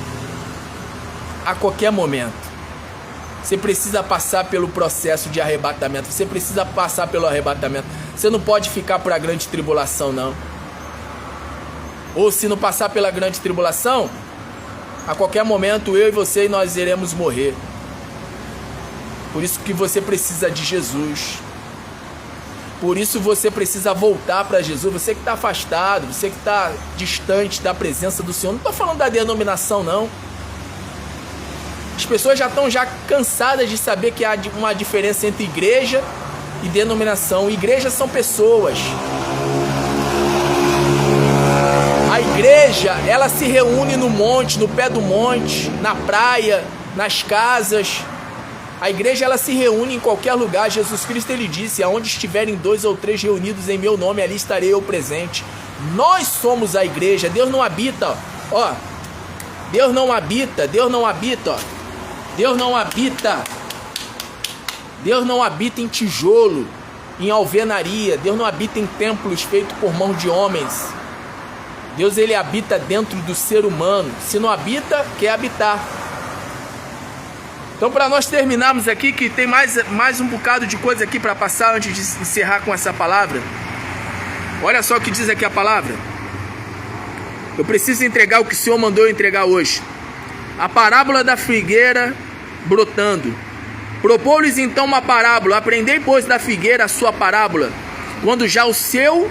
A qualquer momento. Você precisa passar pelo processo de arrebatamento. Você precisa passar pelo arrebatamento. Você não pode ficar por a grande tribulação, não. Ou se não passar pela grande tribulação, a qualquer momento eu e você, nós iremos morrer. Por isso que você precisa de Jesus. Por isso você precisa voltar para Jesus. Você que está afastado, você que está distante da presença do Senhor. Não estou falando da denominação, não. As pessoas já estão cansadas de saber que há uma diferença entre igreja e denominação. Igrejas são pessoas. A igreja, ela se reúne no monte, no pé do monte, na praia, nas casas. A igreja, ela se reúne em qualquer lugar. Jesus Cristo, ele disse: aonde estiverem 2 ou 3 reunidos em meu nome, ali estarei eu presente. Nós somos a igreja. Deus não habita, ó. Deus não habita, ó. Deus não habita em tijolo, em alvenaria. Deus não habita em templos feitos por mãos de homens. Deus, ele habita dentro do ser humano. Se não habita, quer habitar. Então, para nós terminarmos aqui, que tem mais um bocado de coisa aqui para passar antes de encerrar com essa palavra. Olha só o que diz aqui a palavra. Eu preciso entregar o que o Senhor mandou eu entregar hoje. A parábola da figueira brotando. Propôs-lhes então uma parábola. Aprendei, pois, da figueira a sua parábola. Quando já o seu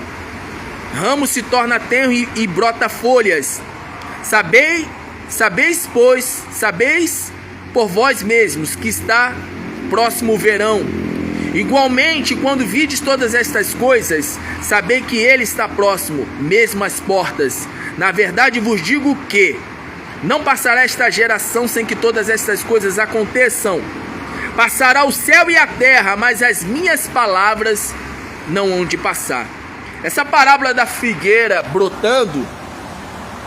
ramo se torna tenro e brota folhas. Sabeis, por vós mesmos, que está próximo o verão. Igualmente, quando vides todas estas coisas, sabei que ele está próximo, mesmo às portas. Na verdade vos digo que não passará esta geração sem que todas estas coisas aconteçam. Passará o céu e a terra, mas as minhas palavras não hão de passar. Essa parábola da figueira brotando,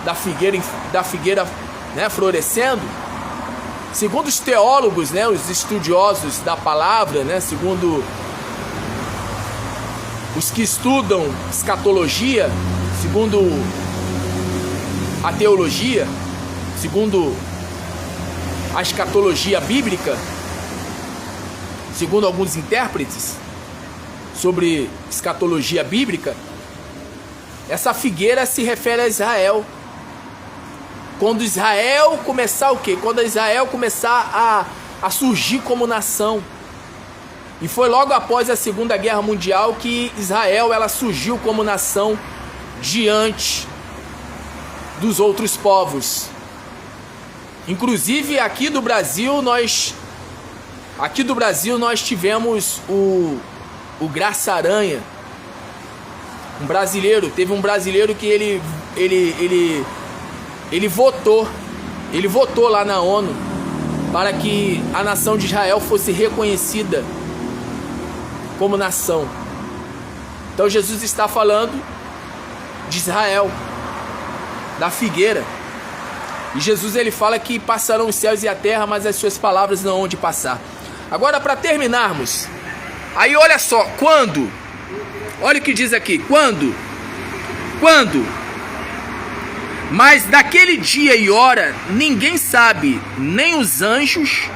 da figueira, né, florescendo, segundo os teólogos, né, os estudiosos da palavra, né, segundo os que estudam escatologia, segundo a teologia, segundo a escatologia bíblica, segundo alguns intérpretes sobre escatologia bíblica, essa figueira se refere a Israel. Quando Israel começar o quê? Quando Israel começar a surgir como nação. E foi logo após a Segunda Guerra Mundial que Israel, ela surgiu como nação diante dos outros povos. Inclusive aqui do Brasil nós tivemos o Graça Aranha, um brasileiro. Teve um brasileiro que ele votou lá na ONU para que a nação de Israel fosse reconhecida como nação. Então Jesus está falando de Israel, da figueira. E Jesus, ele fala que passarão os céus e a terra, mas as suas palavras não hão de passar. Agora, para terminarmos, aí olha só, quando? Olha o que diz aqui, quando? Mas daquele dia e hora ninguém sabe, nem os anjos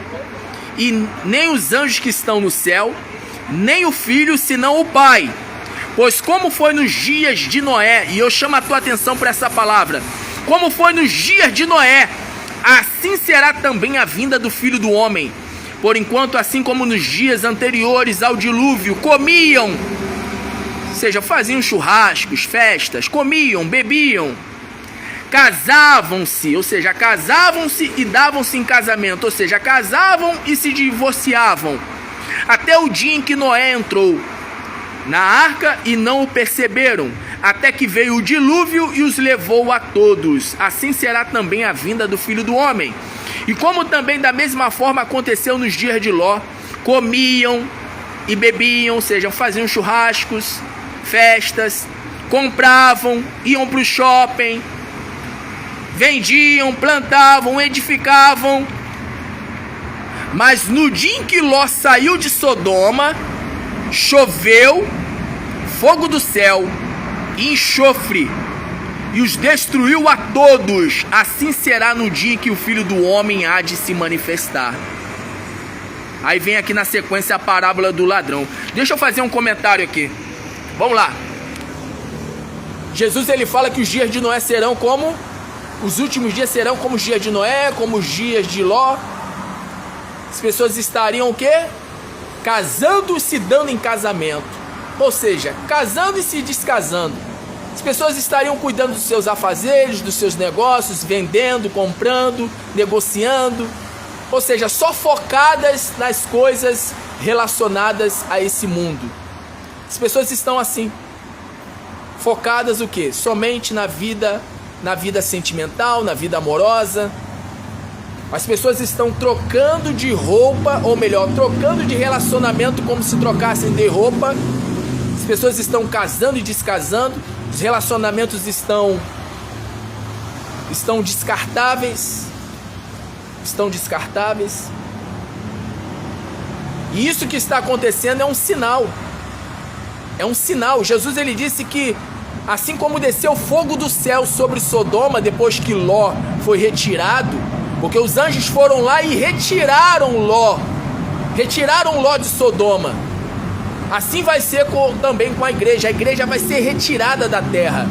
que estão no céu, nem o Filho, senão o Pai. Pois como foi nos dias de Noé, e eu chamo a tua atenção para essa palavra, como foi nos dias de Noé, assim será também a vinda do Filho do Homem. Por enquanto, assim como nos dias anteriores ao dilúvio, comiam, ou seja, faziam churrascos, festas, comiam, bebiam, casavam-se, ou seja, casavam-se e davam-se em casamento, ou seja, casavam e se divorciavam, até o dia em que Noé entrou na arca e não o perceberam, até que veio o dilúvio e os levou a todos. Assim será também a vinda do Filho do Homem. E como também da mesma forma aconteceu nos dias de Ló, comiam e bebiam, ou seja, faziam churrascos, festas, compravam, iam para o shopping, vendiam, plantavam, edificavam. Mas no dia em que Ló saiu de Sodoma, choveu fogo do céu e enxofre, e os destruiu a todos. Assim será no dia em que o Filho do Homem há de se manifestar. Aí vem aqui na sequência a parábola do ladrão. Deixa eu fazer um comentário aqui. Vamos lá. Jesus, ele fala que os dias de Noé serão como... os últimos dias serão como os dias de Noé, como os dias de Ló. As pessoas estariam o quê? Casando e se dando em casamento. Ou seja, casando e se descasando. As pessoas estariam cuidando dos seus afazeres, dos seus negócios, vendendo, comprando, negociando. Ou seja, só focadas nas coisas relacionadas a esse mundo. As pessoas estão assim. Focadas o quê? Somente na vida sentimental, na vida amorosa. As pessoas estão trocando de roupa, ou melhor, trocando de relacionamento como se trocassem de roupa. As pessoas estão casando e descasando. Os relacionamentos estão descartáveis. Estão descartáveis. E isso que está acontecendo é um sinal. É um sinal. Jesus ele disse que assim como desceu fogo do céu sobre Sodoma depois que Ló foi retirado, porque os anjos foram lá e retiraram Ló de Sodoma. Assim vai ser também com a igreja. A igreja vai ser retirada da terra.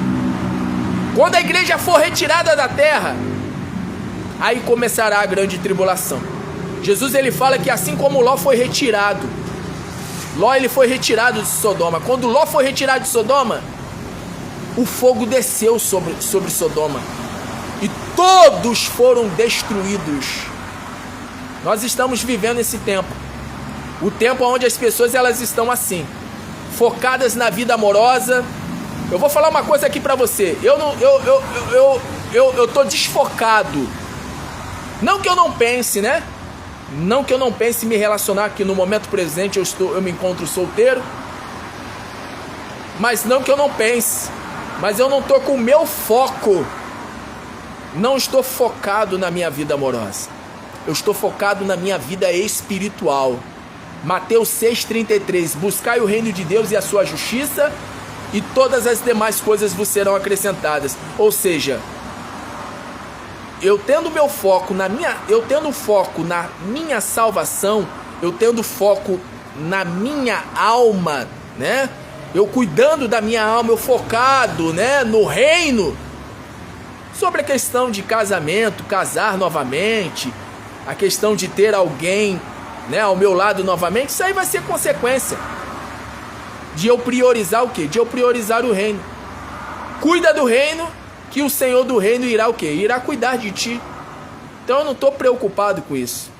Quando a igreja for retirada da terra, aí começará a grande tribulação. Jesus ele fala que assim como Ló foi retirado, Ló ele foi retirado de Sodoma. Quando Ló foi retirado de Sodoma, o fogo desceu sobre Sodoma e todos foram destruídos. Nós estamos vivendo esse tempo, o tempo onde as pessoas elas estão assim, focadas na vida amorosa. Eu vou falar uma coisa aqui pra você. Eu tô desfocado. Não que eu não pense, né? Não que eu não pense em me relacionar, que no momento presente eu me encontro solteiro. Mas não que eu não pense. Mas eu não estou com o meu foco. Não estou focado na minha vida amorosa. Eu estou focado na minha vida espiritual. Mateus 6,33. Buscai o reino de Deus e a sua justiça, e todas as demais coisas vos serão acrescentadas. Ou seja, eu tendo foco na minha salvação, eu tendo foco na minha alma, né? Eu cuidando da minha alma, eu focado, né, no reino. Sobre a questão de casamento, casar novamente, a questão de ter alguém, né, ao meu lado novamente, isso aí vai ser consequência de eu priorizar o quê? De eu priorizar o reino. Cuida do reino, que o Senhor do reino irá o quê? Irá cuidar de ti. Então eu não estou preocupado com isso.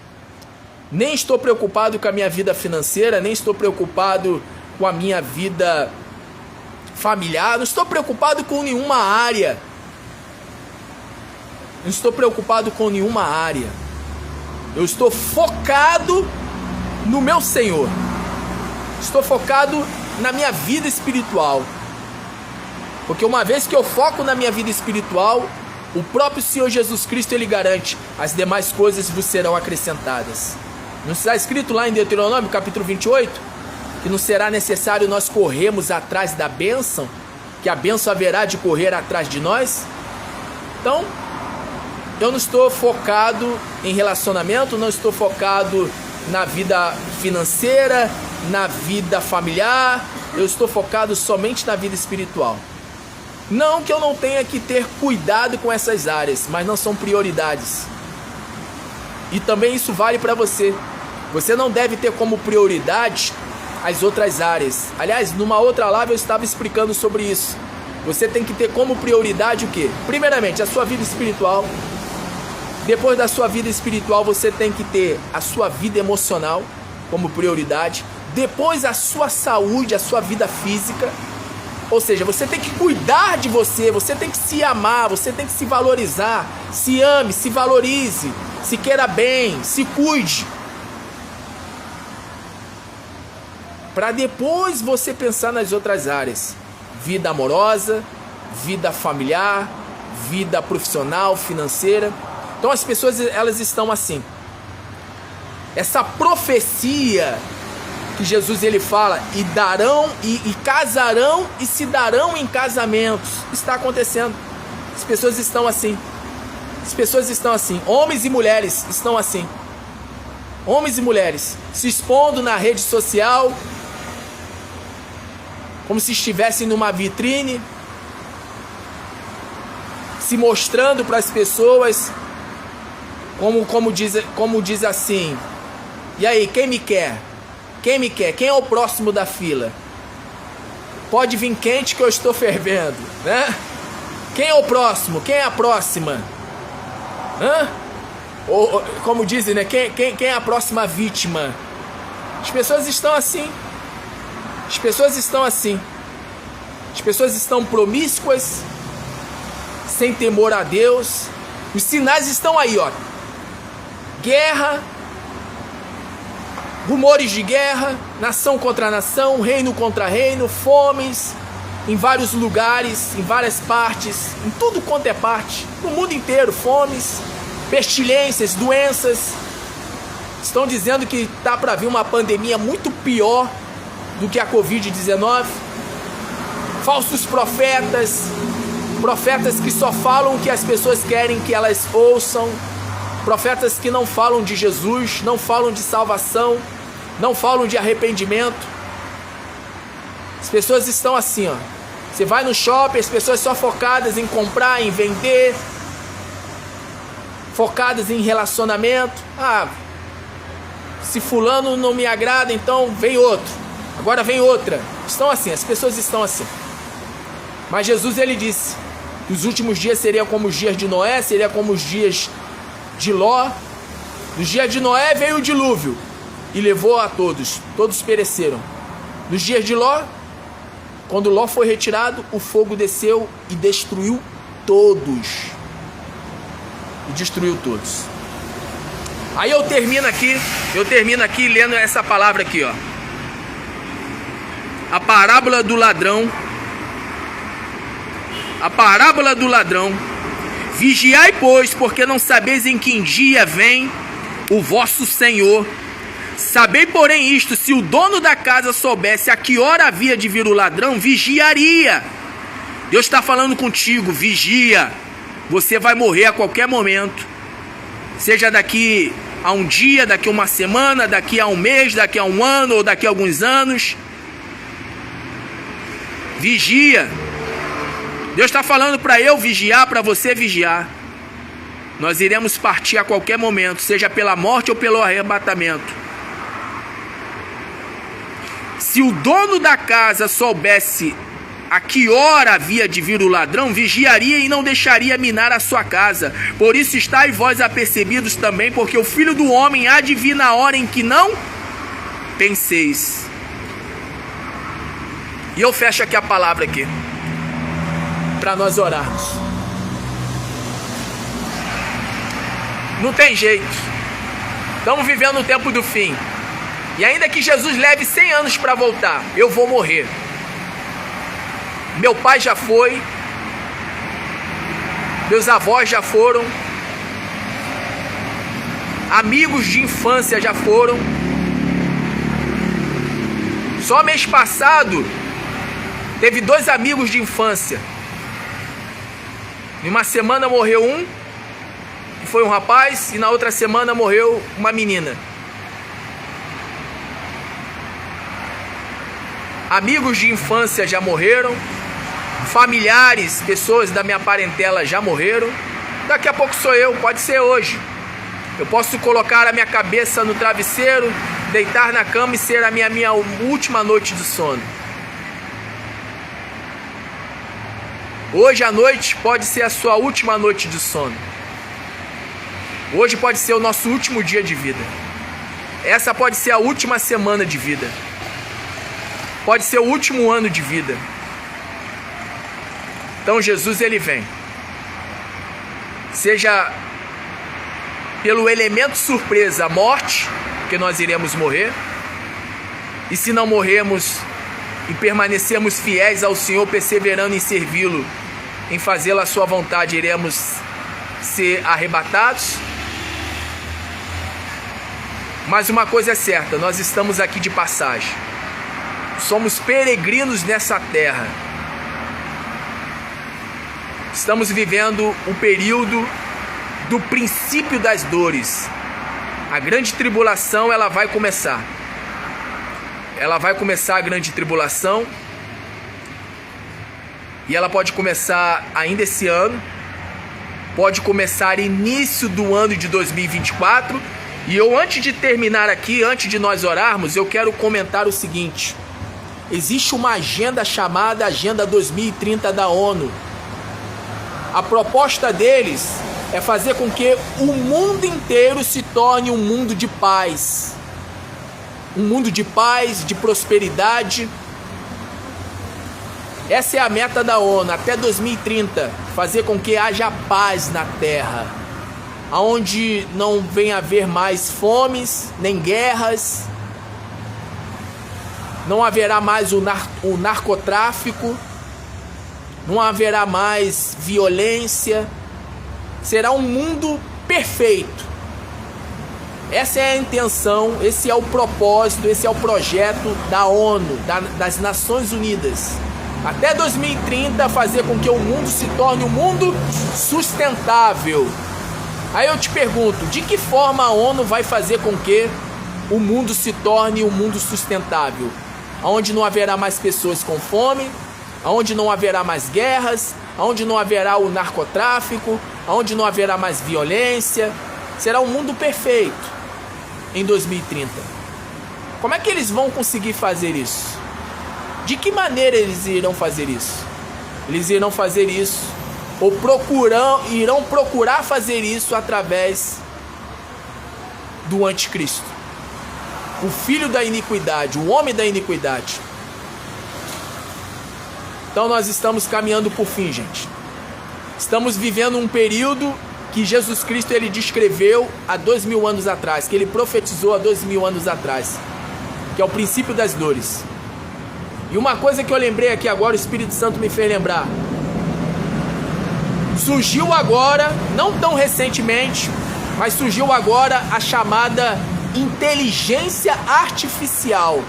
Nem estou preocupado com a minha vida financeira, nem estou preocupado com a minha vida familiar, não estou preocupado com nenhuma área. Não estou preocupado com nenhuma área. Eu estou focado no meu Senhor. Estou focado na minha vida espiritual. Porque uma vez que eu foco na minha vida espiritual, o próprio Senhor Jesus Cristo ele garante: as demais coisas vos serão acrescentadas. Não está escrito lá em Deuteronômio capítulo 28 que não será necessário nós corrermos atrás da bênção, que a bênção haverá de correr atrás de nós? Então, eu não estou focado em relacionamento, não estou focado na vida financeira, na vida familiar, eu estou focado somente na vida espiritual. Não que eu não tenha que ter cuidado com essas áreas, mas não são prioridades. E também isso vale para você. Você não deve ter como prioridade as outras áreas. Aliás, numa outra live eu estava explicando sobre isso. Você tem que ter como prioridade o quê? Primeiramente, a sua vida espiritual. Depois da sua vida espiritual, você tem que ter a sua vida emocional como prioridade. Depois a sua saúde, a sua vida física. Ou seja, você tem que cuidar de você, você tem que se amar, você tem que se valorizar. Se ame, se valorize, se queira bem, se cuide. Para depois você pensar nas outras áreas. Vida amorosa, vida familiar, vida profissional, financeira. Então as pessoas elas estão assim. Essa profecia que Jesus ele fala, e darão e casarão e se darão em casamentos, está acontecendo. As pessoas estão assim. As pessoas estão assim. Homens e mulheres estão assim. Homens e mulheres se expondo na rede social, como se estivessem numa vitrine, se mostrando para as pessoas, como diz assim: e aí, quem me quer? Quem me quer? Quem é o próximo da fila? Pode vir quente que eu estou fervendo, né? Quem é o próximo? Quem é a próxima? Ou como dizem, né? Quem é a próxima vítima? As pessoas estão assim. As pessoas estão assim. As pessoas estão promíscuas, sem temor a Deus. Os sinais estão aí, ó. guerra, rumores de guerra, nação contra nação, reino contra reino, fomes em vários lugares, em várias partes, em tudo quanto é parte, no mundo inteiro, fomes, pestilências, doenças. Estão dizendo que está para vir uma pandemia muito pior do que a Covid-19. Falsos profetas, profetas que só falam o que as pessoas querem que elas ouçam, profetas que não falam de Jesus, não falam de salvação, não falam de arrependimento. As pessoas estão assim, ó. Você vai no shopping, as pessoas só focadas em comprar, em vender, focadas em relacionamento. Ah, se fulano não me agrada, então vem outro. Agora vem outra. Estão assim, as pessoas estão assim. Mas Jesus, ele disse que os últimos dias seriam como os dias de Noé, seria como os dias de Ló. Nos dias de Noé veio o dilúvio e levou a todos. Todos pereceram. Nos dias de Ló, quando Ló foi retirado, o fogo desceu e destruiu todos. E destruiu todos. Aí eu termino aqui lendo essa palavra aqui, ó. A parábola do ladrão. A parábola do ladrão. Vigiai, pois, porque não sabeis em que dia vem o vosso Senhor. Sabei, porém, isto: se o dono da casa soubesse a que hora havia de vir o ladrão, vigiaria. Deus está falando contigo, vigia. Você vai morrer a qualquer momento. Seja daqui a um dia, daqui a uma semana, daqui a um mês, daqui a um ano ou daqui a alguns anos. Vigia. Deus está falando para eu vigiar, para você vigiar. Nós iremos partir a qualquer momento, seja pela morte ou pelo arrebatamento. Se o dono da casa soubesse a que hora havia de vir o ladrão, vigiaria e não deixaria minar a sua casa. Por isso estáis vós apercebidos também, porque o Filho do Homem há de vir na hora em que não penseis. E eu fecho aqui a palavra aqui, para nós orarmos. Não tem jeito. Estamos vivendo o tempo do fim. E ainda que Jesus leve 100 anos para voltar, eu vou morrer. Meu pai já foi. Meus avós já foram. Amigos de infância já foram. Só mês passado teve 2 amigos de infância. Em uma semana morreu um, que foi um rapaz, e na outra semana morreu uma menina. Amigos de infância já morreram. Familiares, pessoas da minha parentela já morreram. Daqui a pouco sou eu, pode ser hoje. Eu posso colocar a minha cabeça no travesseiro, deitar na cama e ser a minha última noite de sono. Hoje à noite pode ser a sua última noite de sono. Hoje pode ser o nosso último dia de vida. Essa pode ser a última semana de vida. Pode ser o último ano de vida. Então Jesus, ele vem. Seja pelo elemento surpresa, a morte, porque nós iremos morrer. E se não morrermos e permanecermos fiéis ao Senhor, perseverando em servi-lo, em fazê-lo a sua vontade, iremos ser arrebatados. Mas uma coisa é certa, nós estamos aqui de passagem. Somos peregrinos nessa terra. Estamos vivendo o período do princípio das dores. A grande tribulação, ela vai começar. Ela vai começar a grande tribulação. E ela pode começar ainda esse ano. Pode começar início do ano de 2024. E eu, antes de terminar aqui, antes de nós orarmos, eu quero comentar o seguinte. Existe uma agenda chamada Agenda 2030 da ONU. A proposta deles é fazer com que o mundo inteiro se torne um mundo de paz. Um mundo de paz, de prosperidade. Essa é a meta da ONU, até 2030. Fazer com que haja paz na Terra. onde não vem haver mais fomes, nem guerras, não haverá mais o narcotráfico, não haverá mais violência, será um mundo perfeito. Essa é a intenção, esse é o propósito, esse é o projeto da ONU, das Nações Unidas. Até 2030 fazer com que o mundo se torne um mundo sustentável. Aí eu te pergunto, de que forma a ONU vai fazer com que o mundo se torne um mundo sustentável? Onde não haverá mais pessoas com fome, onde não haverá mais guerras, onde não haverá o narcotráfico, onde não haverá mais violência. Será um mundo perfeito em 2030. Como é que eles vão conseguir fazer isso? De que maneira eles irão fazer isso? Eles irão fazer isso, ou irão procurar fazer isso através do anticristo, o filho da iniquidade, o homem da iniquidade. Então nós estamos caminhando por fim, gente. Estamos vivendo um período que Jesus Cristo ele descreveu há 2000 anos atrás, que ele profetizou há 2000 anos atrás, que é o princípio das dores. E uma coisa que eu lembrei aqui agora, o Espírito Santo me fez lembrar. Surgiu agora, não tão recentemente, mas surgiu agora a chamada inteligência artificial.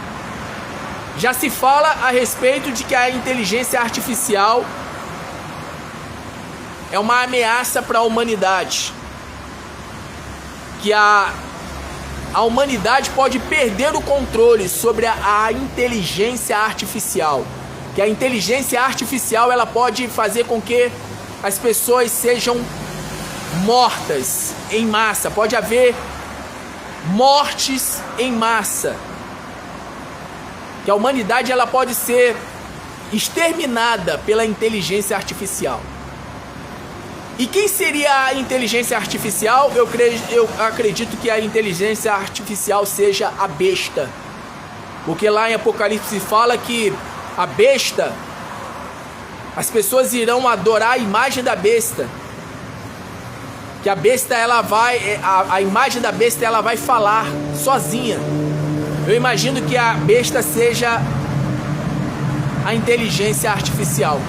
Já se fala a respeito de que a inteligência artificial é uma ameaça para a humanidade. Que a humanidade pode perder o controle sobre a inteligência artificial. Que a inteligência artificial ela pode fazer com que as pessoas sejam mortas em massa. Pode haver mortes em massa. Que a humanidade ela pode ser exterminada pela inteligência artificial. E quem seria a inteligência artificial? Eu acredito que a inteligência artificial seja a besta. Porque lá em Apocalipse fala que a besta, as pessoas irão adorar a imagem da besta. Que a besta ela vai, a imagem da besta ela vai falar sozinha. Eu imagino que a besta seja a inteligência artificial.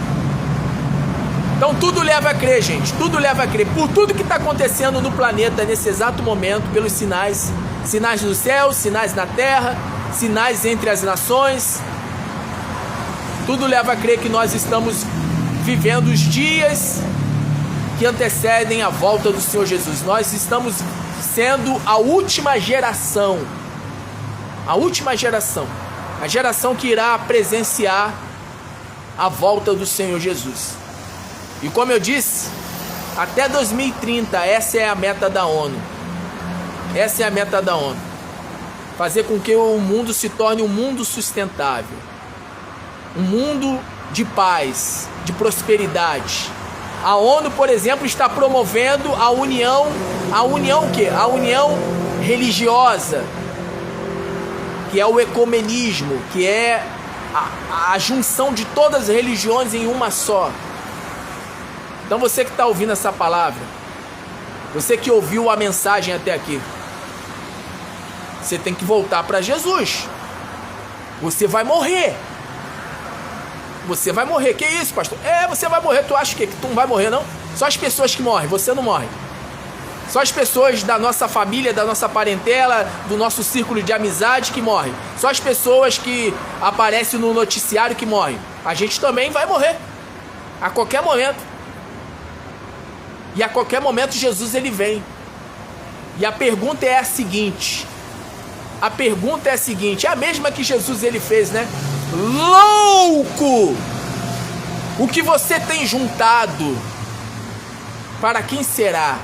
Então tudo leva a crer, gente, tudo leva a crer. Por tudo que está acontecendo no planeta nesse exato momento, pelos sinais do céu, sinais na terra, sinais entre as nações, tudo leva a crer que nós estamos vivendo os dias que antecedem a volta do Senhor Jesus. Nós estamos sendo a última geração, a geração que irá presenciar a volta do Senhor Jesus. E como eu disse, até 2030, essa é a meta da ONU. Essa é a meta da ONU. Fazer com que o mundo se torne um mundo sustentável. Um mundo de paz, de prosperidade. A ONU, por exemplo, está promovendo a união o quê? A união religiosa, que é o ecumenismo, que é a junção de todas as religiões em uma só. Então você que está ouvindo essa palavra, você que ouviu a mensagem até aqui, você tem que voltar para Jesus. Você vai morrer. Você vai morrer. Que isso, pastor? Você vai morrer. Tu acha que tu não vai morrer, não? Só as pessoas que morrem, você não morre. Só as pessoas da nossa família, da nossa parentela, do nosso círculo de amizade que morrem. Só as pessoas que aparecem no noticiário que morrem. A gente também vai morrer. A qualquer momento. E a qualquer momento Jesus ele vem. E a pergunta é a seguinte. É a mesma que Jesus ele fez, né? Louco! O que você tem juntado, para quem será?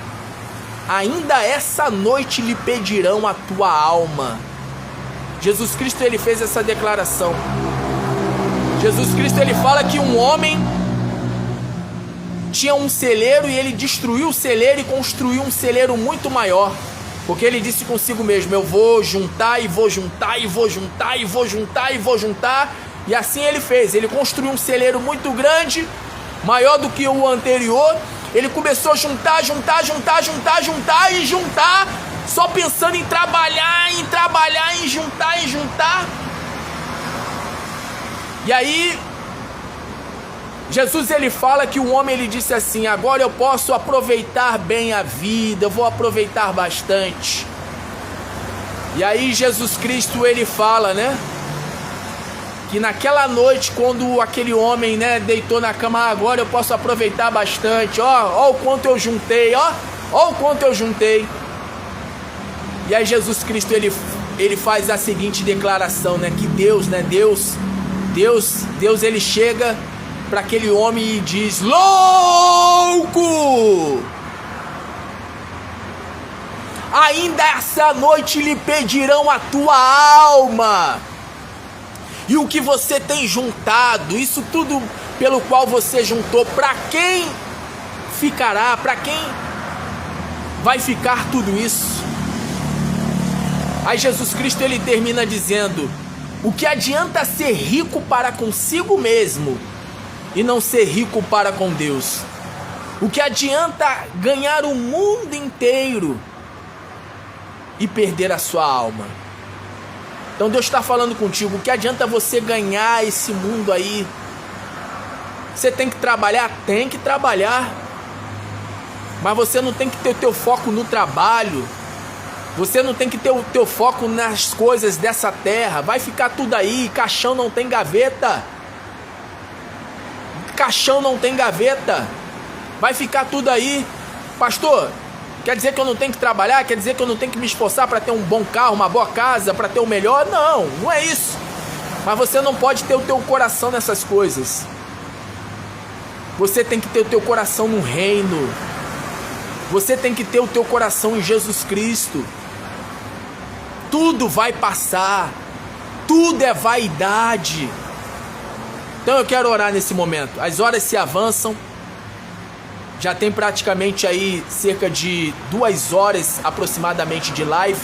Ainda essa noite lhe pedirão a tua alma. Jesus Cristo ele fez essa declaração. Jesus Cristo ele fala que um homem tinha um celeiro e ele destruiu o celeiro e construiu um celeiro muito maior. Porque ele disse consigo mesmo, eu vou juntar e vou juntar e vou juntar e vou juntar e vou juntar. E assim ele fez, ele construiu um celeiro muito grande, maior do que o anterior. Ele começou a juntar, só pensando em trabalhar, em juntar. E aí, Jesus ele fala que o homem ele disse assim: agora eu posso aproveitar bem a vida, eu vou aproveitar bastante. E aí Jesus Cristo ele fala, né, que naquela noite quando aquele homem, né, deitou na cama, agora eu posso aproveitar bastante, ó o quanto eu juntei, ó o quanto eu juntei. E aí Jesus Cristo ele faz a seguinte declaração, né, que Deus ele chega para aquele homem e diz: louco! Ainda essa noite lhe pedirão a tua alma. E o que você tem juntado, isso tudo pelo qual você juntou, para quem ficará? Para quem vai ficar tudo isso? Aí Jesus Cristo ele termina dizendo: o que adianta ser rico para consigo mesmo e não ser rico para com Deus? O que adianta ganhar o mundo inteiro e perder a sua alma? Então Deus está falando contigo: o que adianta você ganhar esse mundo aí? Você tem que trabalhar? Tem que trabalhar. Mas você não tem que ter o teu foco no trabalho. Você não tem que ter o teu foco nas coisas dessa terra. Vai ficar tudo aí. Caixão não tem gaveta. Caixão não tem gaveta. Vai ficar tudo aí. Pastor, quer dizer que eu não tenho que trabalhar? Quer dizer que eu não tenho que me esforçar para ter um bom carro, uma boa casa, para ter o melhor? Não, não é isso. Mas você não pode ter o teu coração nessas coisas. Você tem que ter o teu coração no reino. Você tem que ter o teu coração em Jesus Cristo. Tudo vai passar. Tudo é vaidade. Então eu quero orar nesse momento. As horas se avançam. Já tem praticamente aí cerca de 2 horas aproximadamente de live.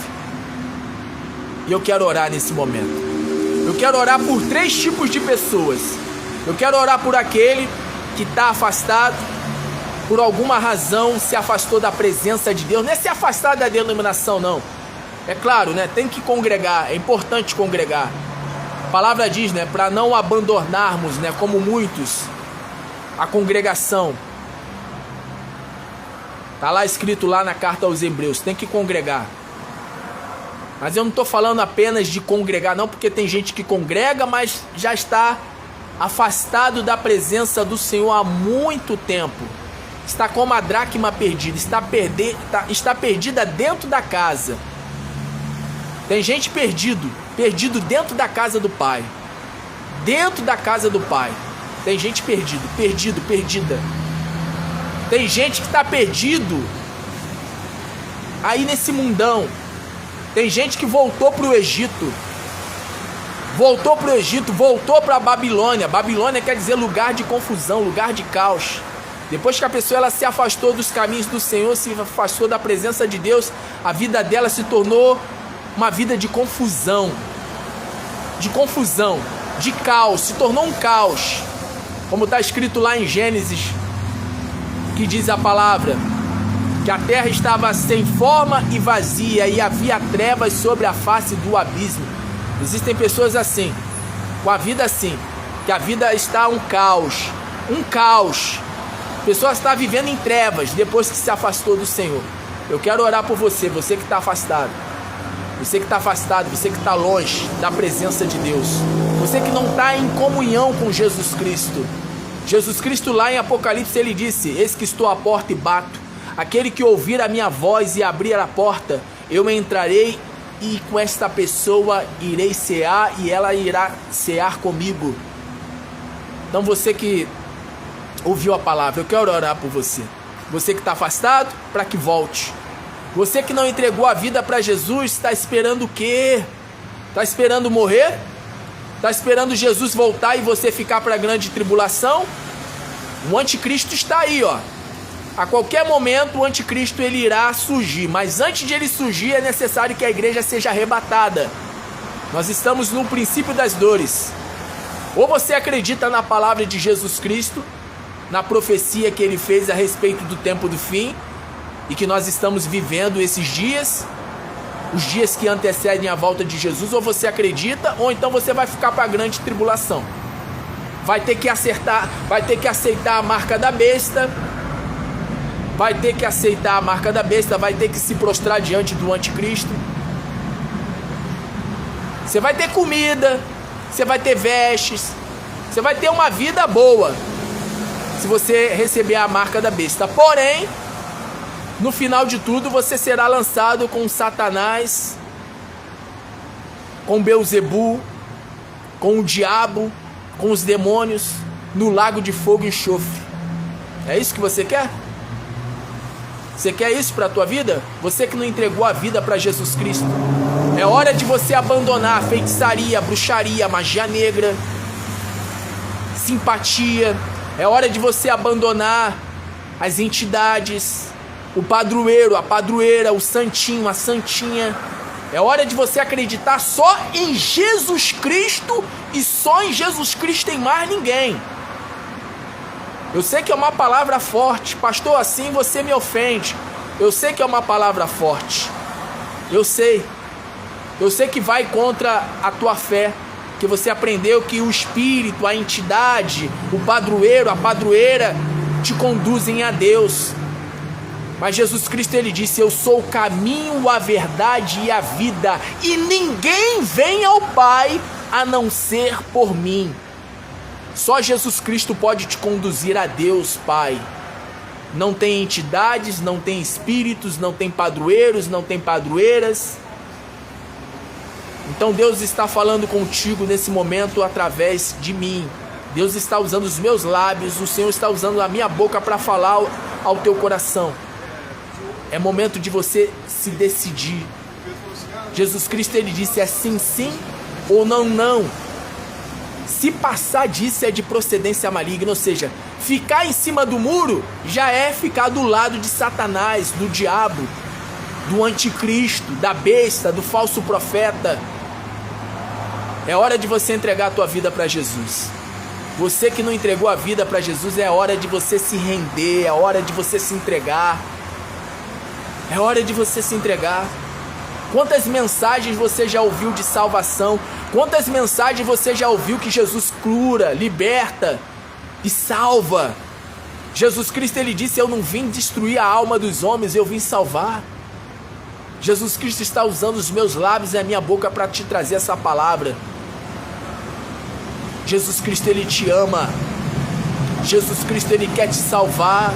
E eu quero orar nesse momento. Eu quero orar por 3 tipos de pessoas. Eu quero orar por aquele que está afastado, por alguma razão se afastou da presença de Deus. Não é se afastar da denominação, não. É claro, né? Tem que congregar, é importante congregar. A palavra diz, né, para não abandonarmos, né, como muitos, a congregação. Está lá escrito lá na carta aos Hebreus, tem que congregar. Mas eu não estou falando apenas de congregar, não, porque tem gente que congrega, mas já está afastado da presença do Senhor há muito tempo. Está como a dracma perdida, está perdida dentro da casa. Tem gente perdido dentro da casa do Pai. Dentro da casa do Pai. Tem gente perdida. Tem gente que está perdido aí nesse mundão. Tem gente que voltou para o Egito. Voltou para a Babilônia. Babilônia quer dizer lugar de confusão, lugar de caos. Depois que a pessoa ela se afastou dos caminhos do Senhor, se afastou da presença de Deus, a vida dela se tornou uma vida de confusão, de caos, se tornou um caos. Como está escrito lá em Gênesis, que diz a palavra, que a terra estava sem forma e vazia, e havia trevas sobre a face do abismo. Existem pessoas assim, com a vida assim, que a vida está um caos. A pessoa está vivendo em trevas depois que se afastou do Senhor. Eu quero orar por você que está afastado. Você que está longe da presença de Deus. Você que não está em comunhão com Jesus Cristo. Jesus Cristo lá em Apocalipse ele disse: eis que estou à porta e bato. Aquele que ouvir a minha voz e abrir a porta, eu entrarei e com esta pessoa irei cear e ela irá cear comigo. Então você que ouviu a palavra, eu quero orar por você. Você que está afastado, para que volte. Você que não entregou a vida para Jesus, está esperando o quê? Está esperando morrer? Está esperando Jesus voltar e você ficar para a grande tribulação? O anticristo está aí, ó. A qualquer momento o anticristo ele irá surgir, mas antes de ele surgir é necessário que a igreja seja arrebatada. Nós estamos no princípio das dores. Ou você acredita na palavra de Jesus Cristo, na profecia que ele fez a respeito do tempo do fim e que nós estamos vivendo esses dias, os dias que antecedem a volta de Jesus, ou você acredita, ou então você vai ficar para a grande tribulação. Vai ter que aceitar a marca da besta, vai ter que aceitar a marca da besta, vai ter que se prostrar diante do anticristo. Você vai ter comida, você vai ter vestes, você vai ter uma vida boa se você receber a marca da besta. Porém, no final de tudo, você será lançado com Satanás, com Belzebu, com o diabo, com os demônios, no lago de fogo e enxofre. É isso que você quer? Você quer isso para a tua vida? Você que não entregou a vida para Jesus Cristo. É hora de você abandonar a feitiçaria, a bruxaria, a magia negra, simpatia. É hora de você abandonar as entidades, o padroeiro, a padroeira, o santinho, a santinha. É hora de você acreditar só em Jesus Cristo e só em Jesus Cristo, em mais ninguém. Eu sei que é uma palavra forte, pastor, assim você me ofende. Eu sei que é uma palavra forte. Eu sei que vai contra a tua fé, que você aprendeu que o espírito, a entidade, o padroeiro, a padroeira te conduzem a Deus. Mas Jesus Cristo, ele disse: eu sou o caminho, a verdade e a vida, e ninguém vem ao Pai a não ser por mim. Só Jesus Cristo pode te conduzir a Deus, Pai. Não tem entidades, não tem espíritos, não tem padroeiros, não tem padroeiras. Então Deus está falando contigo nesse momento através de mim. Deus está usando os meus lábios, o Senhor está usando a minha boca para falar ao teu coração. É momento de você se decidir. Jesus Cristo, ele disse: é sim, sim ou não, não. Se passar disso é de procedência maligna, ou seja, ficar em cima do muro já é ficar do lado de Satanás, do diabo, do anticristo, da besta, do falso profeta. É hora de você entregar a tua vida para Jesus. Você que não entregou a vida para Jesus, é hora de você se render, é hora de você se entregar. É hora de você se entregar. Quantas mensagens você já ouviu de salvação? Quantas mensagens você já ouviu que Jesus cura, liberta e salva? Jesus Cristo, ele disse: eu não vim destruir a alma dos homens, eu vim salvar. Jesus Cristo está usando os meus lábios e a minha boca para te trazer essa palavra. Jesus Cristo, ele te ama. Jesus Cristo, ele quer te salvar.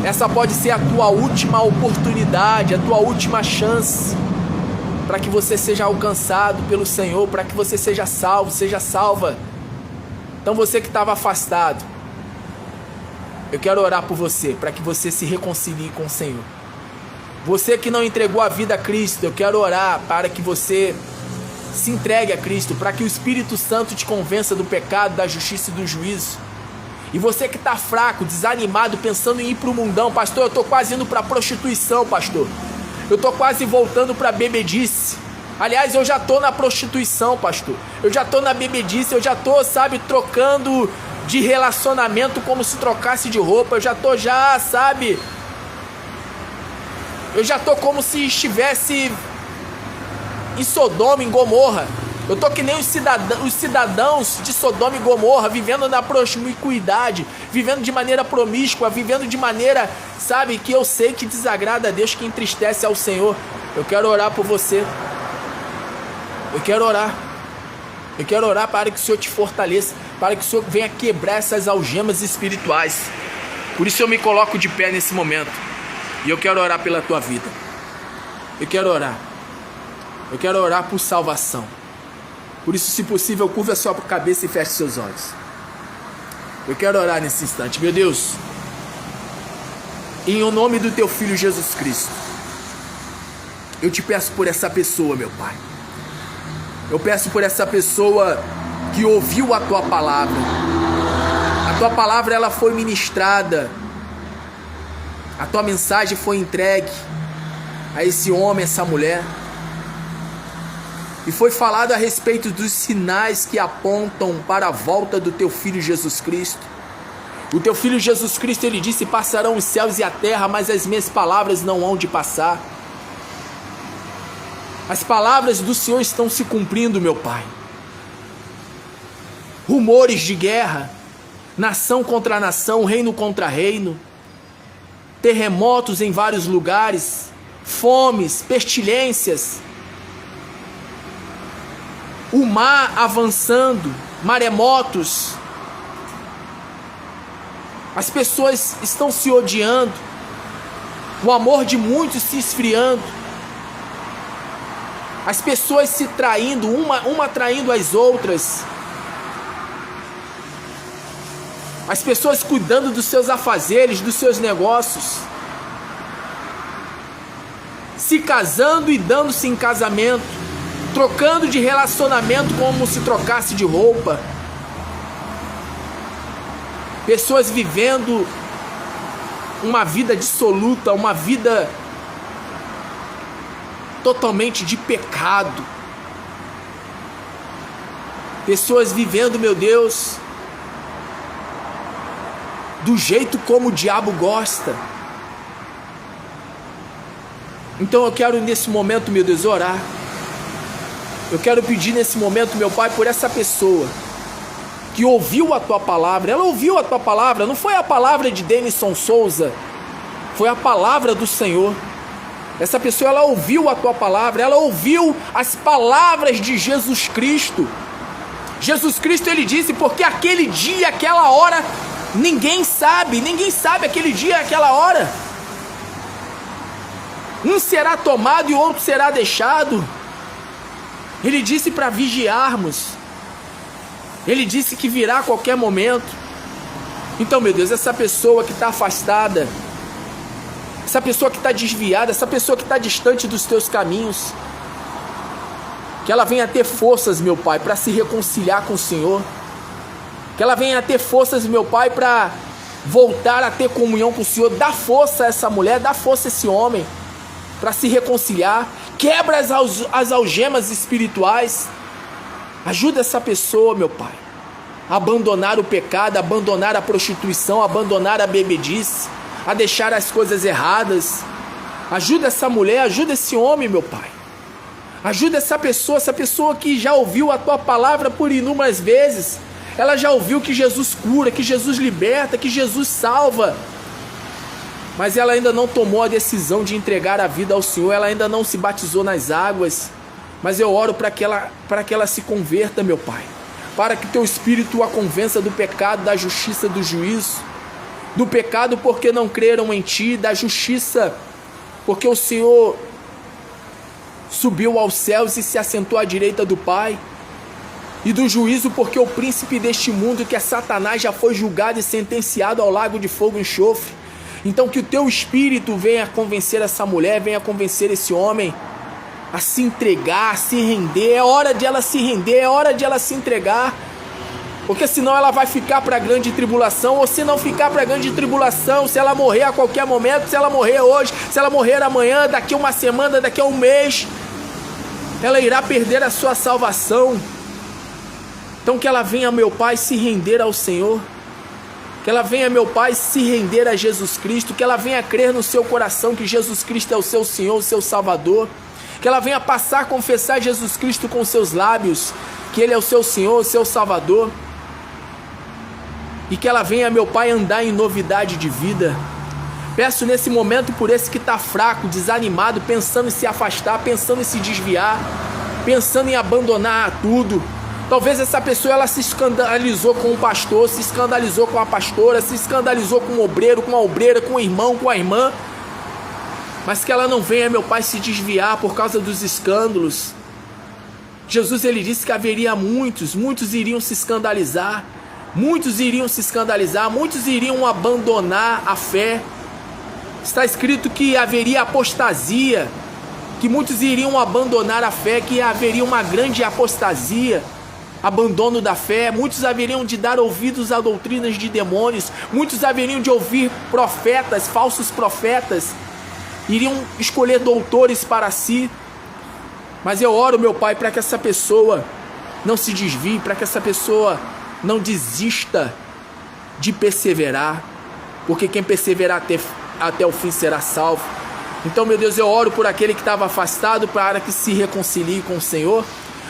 Essa pode ser a tua última oportunidade, a tua última chance para que você seja alcançado pelo Senhor, para que você seja salvo, seja salva. Então você que estava afastado, eu quero orar por você, para que você se reconcilie com o Senhor. Você que não entregou a vida a Cristo, eu quero orar para que você se entregue a Cristo, para que o Espírito Santo te convença do pecado, da justiça e do juízo. E você que está fraco, desanimado, pensando em ir para o mundão: pastor, eu estou quase indo para a prostituição, pastor. Eu estou quase voltando para a bebedice. Aliás, eu já estou na prostituição, pastor. Eu já estou na bebedice, eu já estou, trocando de relacionamento como se trocasse de roupa. Eu já estou, eu já estou como se estivesse em Sodoma, em Gomorra. Eu estou que nem os cidadãos de Sodoma e Gomorra, vivendo na promiscuidade, vivendo de maneira promíscua, vivendo de maneira, que eu sei que desagrada a Deus, que entristece ao Senhor. Eu quero orar por você. Eu quero orar. Eu quero orar para que o Senhor te fortaleça, para que o Senhor venha quebrar essas algemas espirituais. Por isso eu me coloco de pé nesse momento. E eu quero orar pela tua vida. Eu quero orar. Eu quero orar por salvação. Por isso, se possível, curva a sua cabeça e feche seus olhos. Eu quero orar nesse instante. Meu Deus, em nome do teu Filho Jesus Cristo, eu te peço por essa pessoa, meu Pai. Eu peço por essa pessoa que ouviu a tua palavra. A tua palavra, ela foi ministrada. A tua mensagem foi entregue a esse homem, essa mulher. E foi falado a respeito dos sinais que apontam para a volta do teu Filho Jesus Cristo. O teu Filho Jesus Cristo, ele disse: passarão os céus e a terra, mas as minhas palavras não hão de passar. As palavras do Senhor estão se cumprindo, meu Pai. Rumores de guerra, nação contra nação, reino contra reino, terremotos em vários lugares, fomes, pestilências, o mar avançando, maremotos. As pessoas estão se odiando, o amor de muitos se esfriando, as pessoas se traindo, uma traindo as outras, as pessoas cuidando dos seus afazeres, dos seus negócios, se casando e dando-se em casamento, trocando de relacionamento como se trocasse de roupa. Pessoas vivendo uma vida dissoluta, uma vida totalmente de pecado. Pessoas vivendo, meu Deus, do jeito como o diabo gosta. Então eu quero nesse momento, meu Deus, orar. Eu quero pedir nesse momento, meu Pai, por essa pessoa que ouviu a Tua palavra. Ela ouviu a Tua palavra, não foi a palavra de Denison Souza, foi a palavra do Senhor. Essa pessoa, ela ouviu a Tua palavra, ela ouviu as palavras de Jesus Cristo. Jesus Cristo, ele disse: porque aquele dia, aquela hora, ninguém sabe aquele dia, aquela hora. Um será tomado e o outro será deixado. Ele disse para vigiarmos. Ele disse que virá a qualquer momento. Então, meu Deus, essa pessoa que está afastada, essa pessoa que está desviada, essa pessoa que está distante dos Teus caminhos, que ela venha ter forças, meu Pai, para se reconciliar com o Senhor. Que ela venha ter forças, meu Pai, para voltar a ter comunhão com o Senhor. Dá força a essa mulher, dá força a esse homem para se reconciliar. Quebra as algemas espirituais. Ajuda essa pessoa, meu Pai, a abandonar o pecado, a abandonar a prostituição, a abandonar a bebedice, a deixar as coisas erradas. Ajuda essa mulher, ajuda esse homem, meu Pai. Ajuda essa pessoa que já ouviu a Tua palavra por inúmeras vezes. Ela já ouviu que Jesus cura, que Jesus liberta, que Jesus salva. Mas ela ainda não tomou a decisão de entregar a vida ao Senhor. Ela ainda não se batizou nas águas. Mas eu oro para que ela se converta, meu Pai. Para que Teu Espírito a convença do pecado, da justiça, do juízo. Do pecado porque não creram em Ti, da justiça porque o Senhor subiu aos céus e se assentou à direita do Pai. E do juízo porque o príncipe deste mundo, que é Satanás, já foi julgado e sentenciado ao lago de fogo e enxofre. Então que o Teu Espírito venha convencer essa mulher, venha convencer esse homem a se entregar, a se render. É hora de ela se render, é hora de ela se entregar. Porque senão ela vai ficar para a grande tribulação. Ou se não ficar para a grande tribulação, se ela morrer a qualquer momento, se ela morrer hoje, se ela morrer amanhã, daqui a uma semana, daqui a um mês, ela irá perder a sua salvação. Então que ela venha, meu Pai, se render ao Senhor. Que ela venha, meu Pai, se render a Jesus Cristo. Que ela venha crer no seu coração que Jesus Cristo é o seu Senhor, o seu Salvador. Que ela venha passar a confessar Jesus Cristo com seus lábios, que Ele é o seu Senhor, o seu Salvador. E que ela venha, meu Pai, andar em novidade de vida. Peço nesse momento por esse que está fraco, desanimado, pensando em se afastar, pensando em se desviar, pensando em abandonar tudo. Talvez essa pessoa, ela se escandalizou com o pastor, se escandalizou com a pastora, se escandalizou com o obreiro, com a obreira, com o irmão, com a irmã. Mas que ela não venha, meu Pai, se desviar por causa dos escândalos. Jesus, ele disse que haveria muitos iriam se escandalizar. Muitos iriam se escandalizar, muitos iriam abandonar a fé. Está escrito que haveria apostasia, que muitos iriam abandonar a fé, que haveria uma grande apostasia, abandono da fé. Muitos haveriam de dar ouvidos a doutrinas de demônios, muitos haveriam de ouvir profetas, falsos profetas, iriam escolher doutores para si. Mas eu oro, meu Pai, para que essa pessoa não se desvie, para que essa pessoa não desista de perseverar, porque quem perseverar até o fim será salvo. Então, meu Deus, eu oro por aquele que estava afastado para que se reconcilie com o Senhor,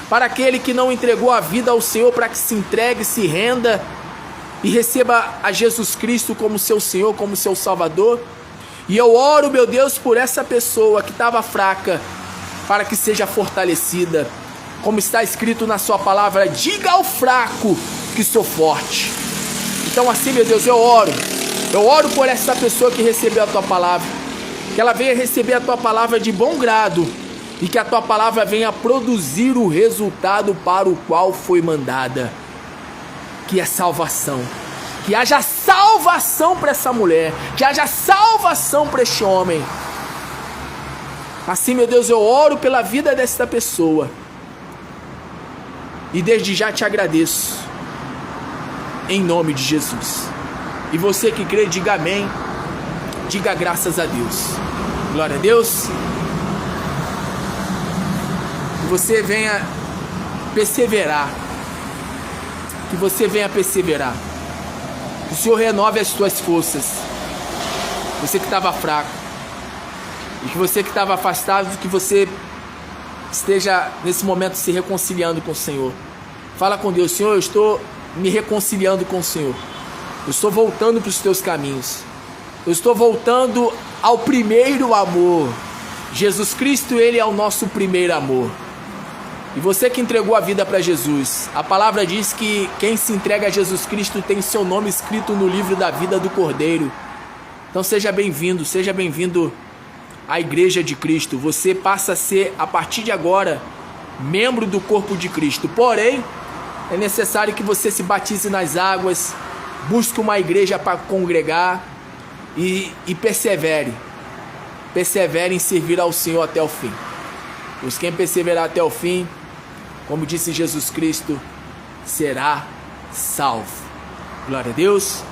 para aquele que não entregou a vida ao Senhor para que se entregue, se renda e receba a Jesus Cristo como seu Senhor, como seu Salvador. E eu oro, meu Deus, por essa pessoa que estava fraca, para que seja fortalecida, como está escrito na sua palavra: diga ao fraco que sou forte. Então assim, meu Deus, eu oro por essa pessoa que recebeu a tua palavra, que ela venha receber a tua palavra de bom grado, e que a tua palavra venha produzir o resultado para o qual foi mandada, que é salvação. Que haja salvação para essa mulher, que haja salvação para este homem. Assim, meu Deus, eu oro pela vida desta pessoa, e desde já te agradeço, em nome de Jesus. E você que crê, diga amém, diga graças a Deus. Glória a Deus. Que você venha perseverar, que você venha perseverar, que o Senhor renove as tuas forças. Você que estava fraco, e que você que estava afastado, que você esteja nesse momento se reconciliando com o Senhor. Fala com Deus: Senhor, eu estou me reconciliando com o Senhor, eu estou voltando para os teus caminhos, eu estou voltando ao primeiro amor. Jesus Cristo, Ele é o nosso primeiro amor. E você que entregou a vida para Jesus, a palavra diz que quem se entrega a Jesus Cristo tem seu nome escrito no livro da vida do Cordeiro. Então seja bem-vindo à Igreja de Cristo. Você passa a ser, a partir de agora, membro do corpo de Cristo. Porém, é necessário que você se batize nas águas, busque uma igreja para congregar e persevere em servir ao Senhor até o fim. Pois quem perseverar até o fim, como disse Jesus Cristo, será salvo. Glória a Deus.